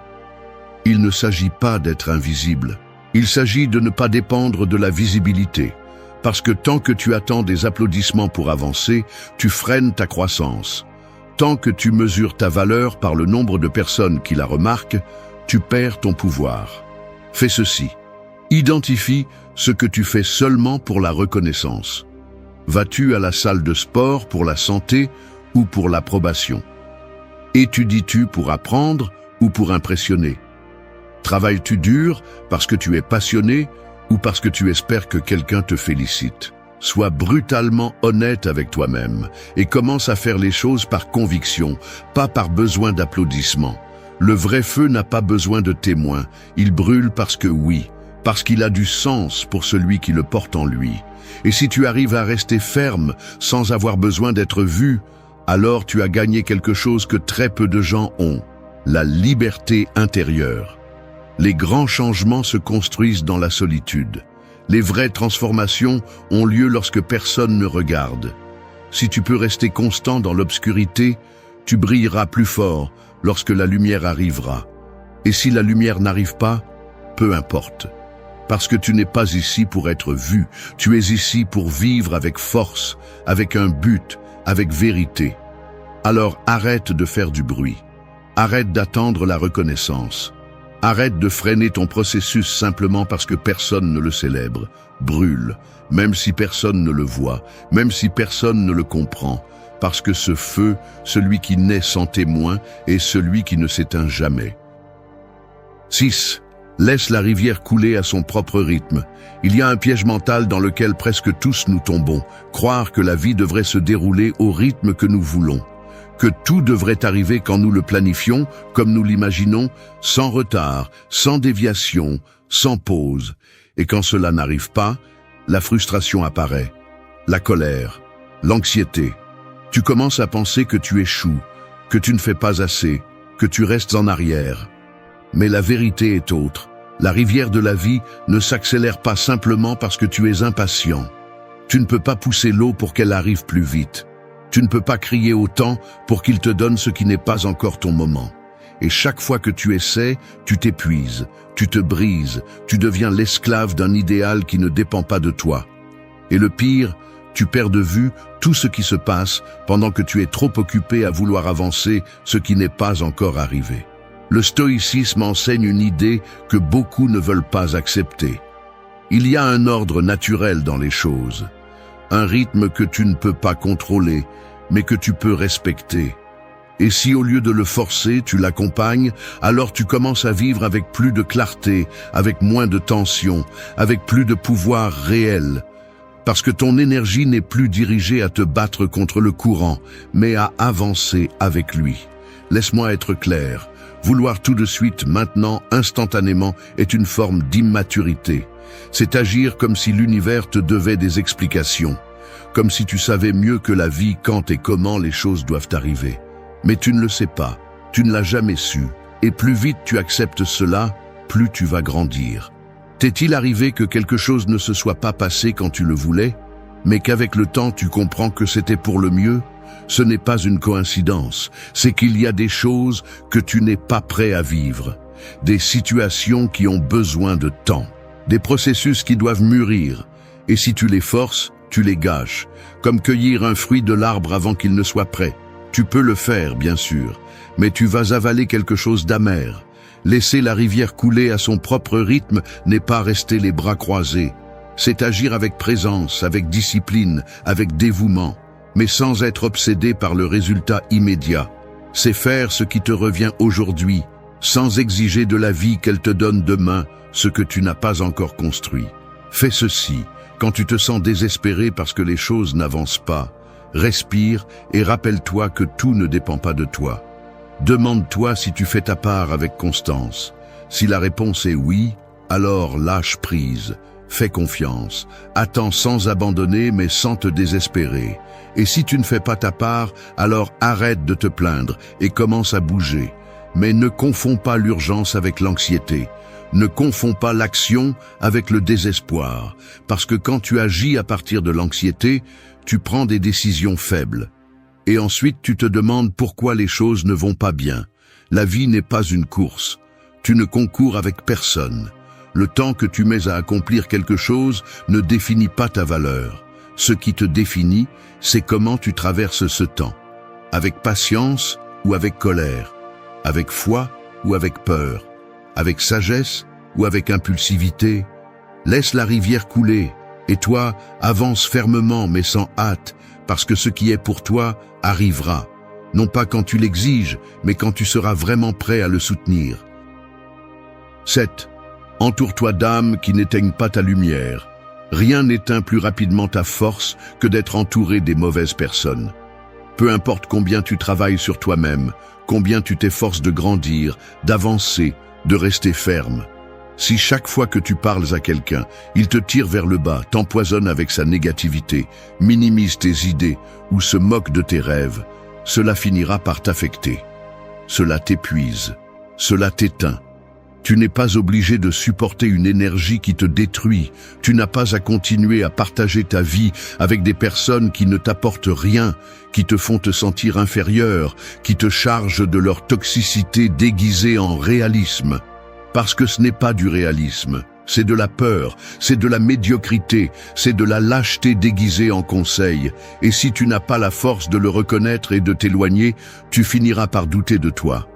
Il ne s'agit pas d'être invisible. Il s'agit de ne pas dépendre de la visibilité, parce que tant que tu attends des applaudissements pour avancer, tu freines ta croissance. Tant que tu mesures ta valeur par le nombre de personnes qui la remarquent, tu perds ton pouvoir. Fais ceci. Identifie ce que tu fais seulement pour la reconnaissance. Vas-tu à la salle de sport pour la santé ou pour l'approbation? Étudies-tu pour apprendre ou pour impressionner? Travailles-tu dur parce que tu es passionné ou parce que tu espères que quelqu'un te félicite? Sois brutalement honnête avec toi-même et commence à faire les choses par conviction, pas par besoin d'applaudissements. Le vrai feu n'a pas besoin de témoins, il brûle parce que oui, parce qu'il a du sens pour celui qui le porte en lui. Et si tu arrives à rester ferme sans avoir besoin d'être vu, alors tu as gagné quelque chose que très peu de gens ont, la liberté intérieure. Les grands changements se construisent dans la solitude. Les vraies transformations ont lieu lorsque personne ne regarde. Si tu peux rester constant dans l'obscurité, tu brilleras plus fort lorsque la lumière arrivera. Et si la lumière n'arrive pas, peu importe. Parce que tu n'es pas ici pour être vu, tu es ici pour vivre avec force, avec un but, avec vérité. Alors arrête de faire du bruit. Arrête d'attendre la reconnaissance. Arrête de freiner ton processus simplement parce que personne ne le célèbre. Brûle, même si personne ne le voit, même si personne ne le comprend. Parce que ce feu, celui qui naît sans témoin, est celui qui ne s'éteint jamais. 6. Laisse la rivière couler à son propre rythme. Il y a un piège mental dans lequel presque tous nous tombons. Croire que la vie devrait se dérouler au rythme que nous voulons. Que tout devrait arriver quand nous le planifions, comme nous l'imaginons, sans retard, sans déviation, sans pause. Et quand cela n'arrive pas, la frustration apparaît, la colère, l'anxiété. Tu commences à penser que tu échoues, que tu ne fais pas assez, que tu restes en arrière. Mais la vérité est autre. La rivière de la vie ne s'accélère pas simplement parce que tu es impatient. Tu ne peux pas pousser l'eau pour qu'elle arrive plus vite. Tu ne peux pas crier autant pour qu'il te donne ce qui n'est pas encore ton moment. Et chaque fois que tu essaies, tu t'épuises, tu te brises, tu deviens l'esclave d'un idéal qui ne dépend pas de toi. Et le pire, tu perds de vue tout ce qui se passe pendant que tu es trop occupé à vouloir avancer ce qui n'est pas encore arrivé. Le stoïcisme enseigne une idée que beaucoup ne veulent pas accepter. Il y a un ordre naturel dans les choses. Un rythme que tu ne peux pas contrôler, mais que tu peux respecter. Et si au lieu de le forcer, tu l'accompagnes, alors tu commences à vivre avec plus de clarté, avec moins de tension, avec plus de pouvoir réel. Parce que ton énergie n'est plus dirigée à te battre contre le courant, mais à avancer avec lui. Laisse-moi être clair. Vouloir tout de suite, maintenant, instantanément, est une forme d'immaturité. C'est agir comme si l'univers te devait des explications, comme si tu savais mieux que la vie quand et comment les choses doivent arriver. Mais tu ne le sais pas, tu ne l'as jamais su, et plus vite tu acceptes cela, plus tu vas grandir. T'est-il arrivé que quelque chose ne se soit pas passé quand tu le voulais, mais qu'avec le temps tu comprends que c'était pour le mieux? Ce n'est pas une coïncidence, c'est qu'il y a des choses que tu n'es pas prêt à vivre, des situations qui ont besoin de temps. Des processus qui doivent mûrir, et si tu les forces, tu les gâches, comme cueillir un fruit de l'arbre avant qu'il ne soit prêt. Tu peux le faire, bien sûr, mais tu vas avaler quelque chose d'amer. Laisser la rivière couler à son propre rythme n'est pas rester les bras croisés. C'est agir avec présence, avec discipline, avec dévouement, mais sans être obsédé par le résultat immédiat. C'est faire ce qui te revient aujourd'hui, sans exiger de la vie qu'elle te donne demain ce que tu n'as pas encore construit. Fais ceci, quand tu te sens désespéré parce que les choses n'avancent pas. Respire et rappelle-toi que tout ne dépend pas de toi. Demande-toi si tu fais ta part avec constance. Si la réponse est oui, alors lâche prise, fais confiance, attends sans abandonner mais sans te désespérer. Et si tu ne fais pas ta part, alors arrête de te plaindre et commence à bouger. Mais ne confonds pas l'urgence avec l'anxiété. Ne confonds pas l'action avec le désespoir, parce que quand tu agis à partir de l'anxiété, tu prends des décisions faibles. Et ensuite tu te demandes pourquoi les choses ne vont pas bien. La vie n'est pas une course. Tu ne concours avec personne. Le temps que tu mets à accomplir quelque chose ne définit pas ta valeur. Ce qui te définit, c'est comment tu traverses ce temps. Avec patience ou avec colère, avec foi ou avec peur, avec sagesse ou avec impulsivité. Laisse la rivière couler, et toi, avance fermement mais sans hâte, parce que ce qui est pour toi arrivera, non pas quand tu l'exiges, mais quand tu seras vraiment prêt à le soutenir. 7. Entoure-toi d'âmes qui n'éteignent pas ta lumière. Rien n'éteint plus rapidement ta force que d'être entouré des mauvaises personnes. Peu importe combien tu travailles sur toi-même, combien tu t'efforces de grandir, d'avancer, de rester ferme. Si chaque fois que tu parles à quelqu'un, il te tire vers le bas, t'empoisonne avec sa négativité, minimise tes idées ou se moque de tes rêves, cela finira par t'affecter. Cela t'épuise, cela t'éteint. Tu n'es pas obligé de supporter une énergie qui te détruit. Tu n'as pas à continuer à partager ta vie avec des personnes qui ne t'apportent rien, qui te font te sentir inférieur, qui te chargent de leur toxicité déguisée en réalisme. Parce que ce n'est pas du réalisme, c'est de la peur, c'est de la médiocrité, c'est de la lâcheté déguisée en conseil. Et si tu n'as pas la force de le reconnaître et de t'éloigner, tu finiras par douter de toi.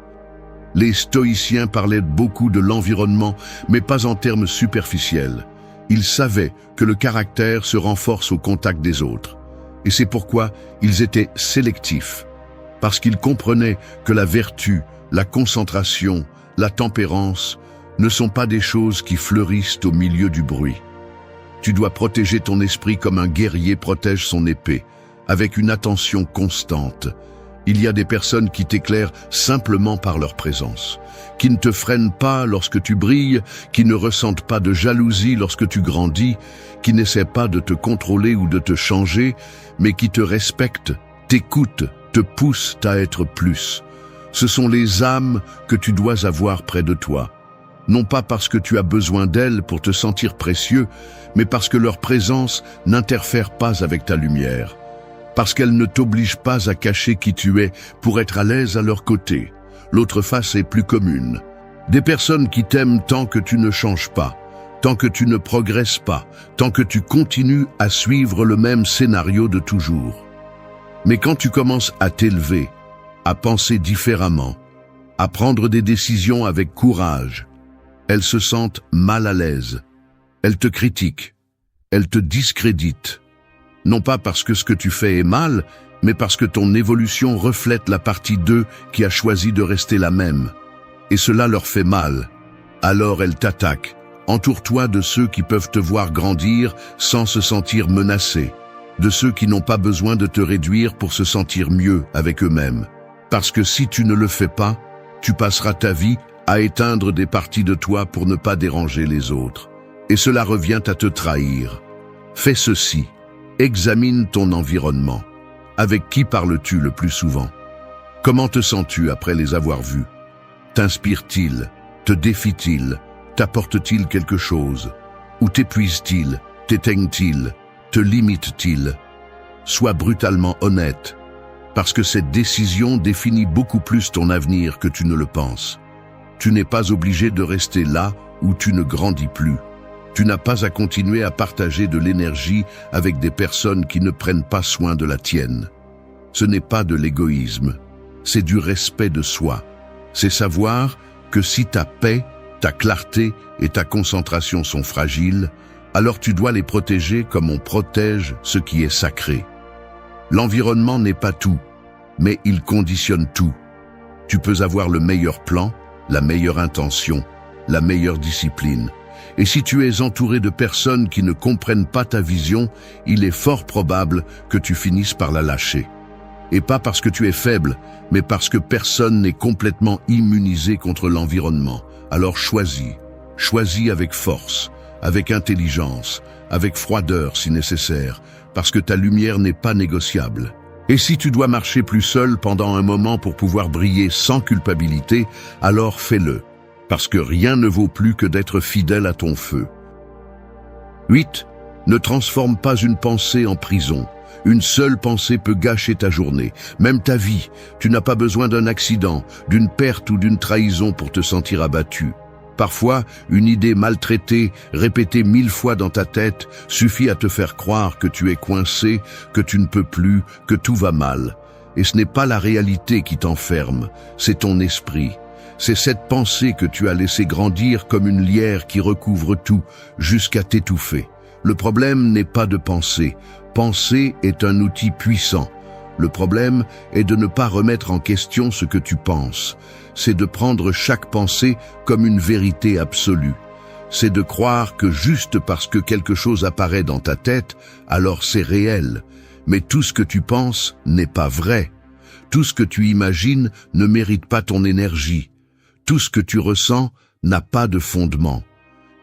Les stoïciens parlaient beaucoup de l'environnement, mais pas en termes superficiels. Ils savaient que le caractère se renforce au contact des autres. Et c'est pourquoi ils étaient sélectifs. Parce qu'ils comprenaient que la vertu, la concentration, la tempérance ne sont pas des choses qui fleurissent au milieu du bruit. Tu dois protéger ton esprit comme un guerrier protège son épée, avec une attention constante. Il y a des personnes qui t'éclairent simplement par leur présence, qui ne te freinent pas lorsque tu brilles, qui ne ressentent pas de jalousie lorsque tu grandis, qui n'essaient pas de te contrôler ou de te changer, mais qui te respectent, t'écoutent, te poussent à être plus. Ce sont les âmes que tu dois avoir près de toi. Non pas parce que tu as besoin d'elles pour te sentir précieux, mais parce que leur présence n'interfère pas avec ta lumière. Parce qu'elles ne t'obligent pas à cacher qui tu es pour être à l'aise à leur côté. L'autre face est plus commune. Des personnes qui t'aiment tant que tu ne changes pas, tant que tu ne progresses pas, tant que tu continues à suivre le même scénario de toujours. Mais quand tu commences à t'élever, à penser différemment, à prendre des décisions avec courage, elles se sentent mal à l'aise. Elles te critiquent. Elles te discréditent. Non pas parce que ce que tu fais est mal, mais parce que ton évolution reflète la partie d'eux qui a choisi de rester la même. Et cela leur fait mal. Alors elles t'attaquent. Entoure-toi de ceux qui peuvent te voir grandir sans se sentir menacés. De ceux qui n'ont pas besoin de te réduire pour se sentir mieux avec eux-mêmes. Parce que si tu ne le fais pas, tu passeras ta vie à éteindre des parties de toi pour ne pas déranger les autres. Et cela revient à te trahir. Fais ceci. Examine ton environnement. Avec qui parles-tu le plus souvent? Comment te sens-tu après les avoir vus? T'inspire-t-il? Te défie-t-il? T'apporte-t-il quelque chose? Ou t'épuise-t-il? T'éteigne-t-il? Te limite-t-il? Sois brutalement honnête, parce que cette décision définit beaucoup plus ton avenir que tu ne le penses. Tu n'es pas obligé de rester là où tu ne grandis plus. Tu n'as pas à continuer à partager de l'énergie avec des personnes qui ne prennent pas soin de la tienne. Ce n'est pas de l'égoïsme, c'est du respect de soi. C'est savoir que si ta paix, ta clarté et ta concentration sont fragiles, alors tu dois les protéger comme on protège ce qui est sacré. L'environnement n'est pas tout, mais il conditionne tout. Tu peux avoir le meilleur plan, la meilleure intention, la meilleure discipline. Et si tu es entouré de personnes qui ne comprennent pas ta vision, il est fort probable que tu finisses par la lâcher. Et pas parce que tu es faible, mais parce que personne n'est complètement immunisé contre l'environnement. Alors choisis avec force, avec intelligence, avec froideur si nécessaire, parce que ta lumière n'est pas négociable. Et si tu dois marcher plus seul pendant un moment pour pouvoir briller sans culpabilité, alors fais-le. Parce que rien ne vaut plus que d'être fidèle à ton feu. 8. Ne transforme pas une pensée en prison. Une seule pensée peut gâcher ta journée, même ta vie. Tu n'as pas besoin d'un accident, d'une perte ou d'une trahison pour te sentir abattu. Parfois, une idée maltraitée, répétée 1000 fois dans ta tête, suffit à te faire croire que tu es coincé, que tu ne peux plus, que tout va mal. Et ce n'est pas la réalité qui t'enferme, c'est ton esprit. C'est cette pensée que tu as laissée grandir comme une lierre qui recouvre tout, jusqu'à t'étouffer. Le problème n'est pas de penser. Penser est un outil puissant. Le problème est de ne pas remettre en question ce que tu penses. C'est de prendre chaque pensée comme une vérité absolue. C'est de croire que juste parce que quelque chose apparaît dans ta tête, alors c'est réel. Mais tout ce que tu penses n'est pas vrai. Tout ce que tu imagines ne mérite pas ton énergie. Tout ce que tu ressens n'a pas de fondement.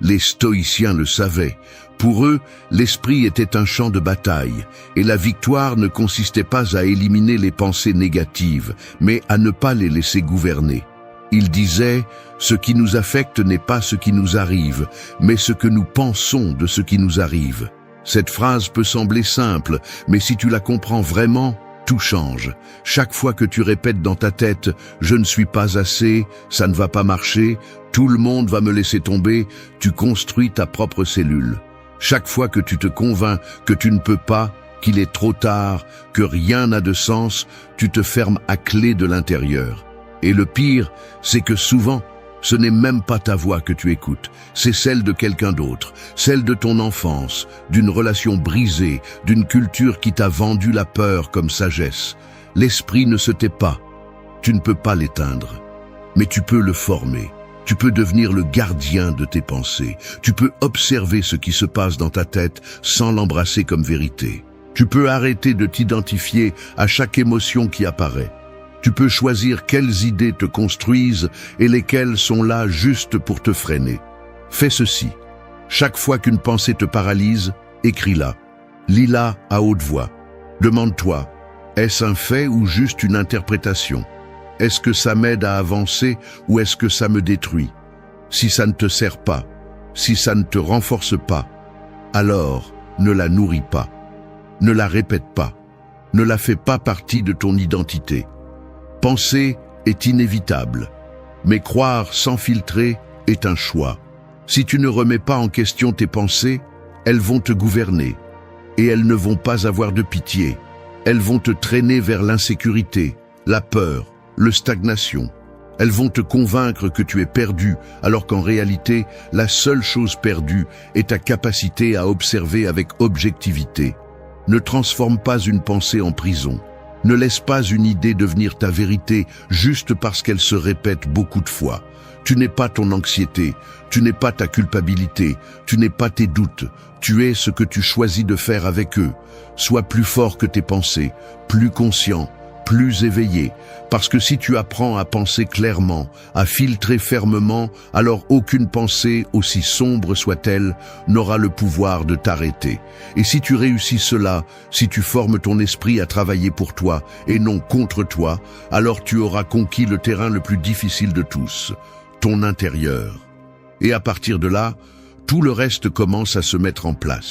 Les stoïciens le savaient. Pour eux, l'esprit était un champ de bataille, et la victoire ne consistait pas à éliminer les pensées négatives, mais à ne pas les laisser gouverner. Ils disaient « Ce qui nous affecte n'est pas ce qui nous arrive, mais ce que nous pensons de ce qui nous arrive ». Cette phrase peut sembler simple, mais si tu la comprends vraiment, tout change. Chaque fois que tu répètes dans ta tête « Je ne suis pas assez, ça ne va pas marcher, tout le monde va me laisser tomber », tu construis ta propre cellule. Chaque fois que tu te convaincs que tu ne peux pas, qu'il est trop tard, que rien n'a de sens, tu te fermes à clé de l'intérieur. Et le pire, c'est que souvent, ce n'est même pas ta voix que tu écoutes, c'est celle de quelqu'un d'autre, celle de ton enfance, d'une relation brisée, d'une culture qui t'a vendu la peur comme sagesse. L'esprit ne se tait pas, tu ne peux pas l'éteindre, mais tu peux le former. Tu peux devenir le gardien de tes pensées. Tu peux observer ce qui se passe dans ta tête sans l'embrasser comme vérité. Tu peux arrêter de t'identifier à chaque émotion qui apparaît. Tu peux choisir quelles idées te construisent et lesquelles sont là juste pour te freiner. Fais ceci. Chaque fois qu'une pensée te paralyse, écris-la. Lis-la à haute voix. Demande-toi, est-ce un fait ou juste une interprétation ? Est-ce que ça m'aide à avancer ou est-ce que ça me détruit? Si ça ne te sert pas, si ça ne te renforce pas, alors ne la nourris pas. Ne la répète pas. Ne la fais pas partie de ton identité. Penser est inévitable, mais croire sans filtrer est un choix. Si tu ne remets pas en question tes pensées, elles vont te gouverner et elles ne vont pas avoir de pitié. Elles vont te traîner vers l'insécurité, la peur, le stagnation. Elles vont te convaincre que tu es perdu, alors qu'en réalité, la seule chose perdue est ta capacité à observer avec objectivité. Ne transforme pas une pensée en prison. Ne laisse pas une idée devenir ta vérité juste parce qu'elle se répète beaucoup de fois. Tu n'es pas ton anxiété, tu n'es pas ta culpabilité, tu n'es pas tes doutes. Tu es ce que tu choisis de faire avec eux. Sois plus fort que tes pensées, plus conscient, plus éveillé, parce que si tu apprends à penser clairement, à filtrer fermement, alors aucune pensée, aussi sombre soit-elle, n'aura le pouvoir de t'arrêter. Et si tu réussis cela, si tu formes ton esprit à travailler pour toi et non contre toi, alors tu auras conquis le terrain le plus difficile de tous, ton intérieur. Et à partir de là, tout le reste commence à se mettre en place.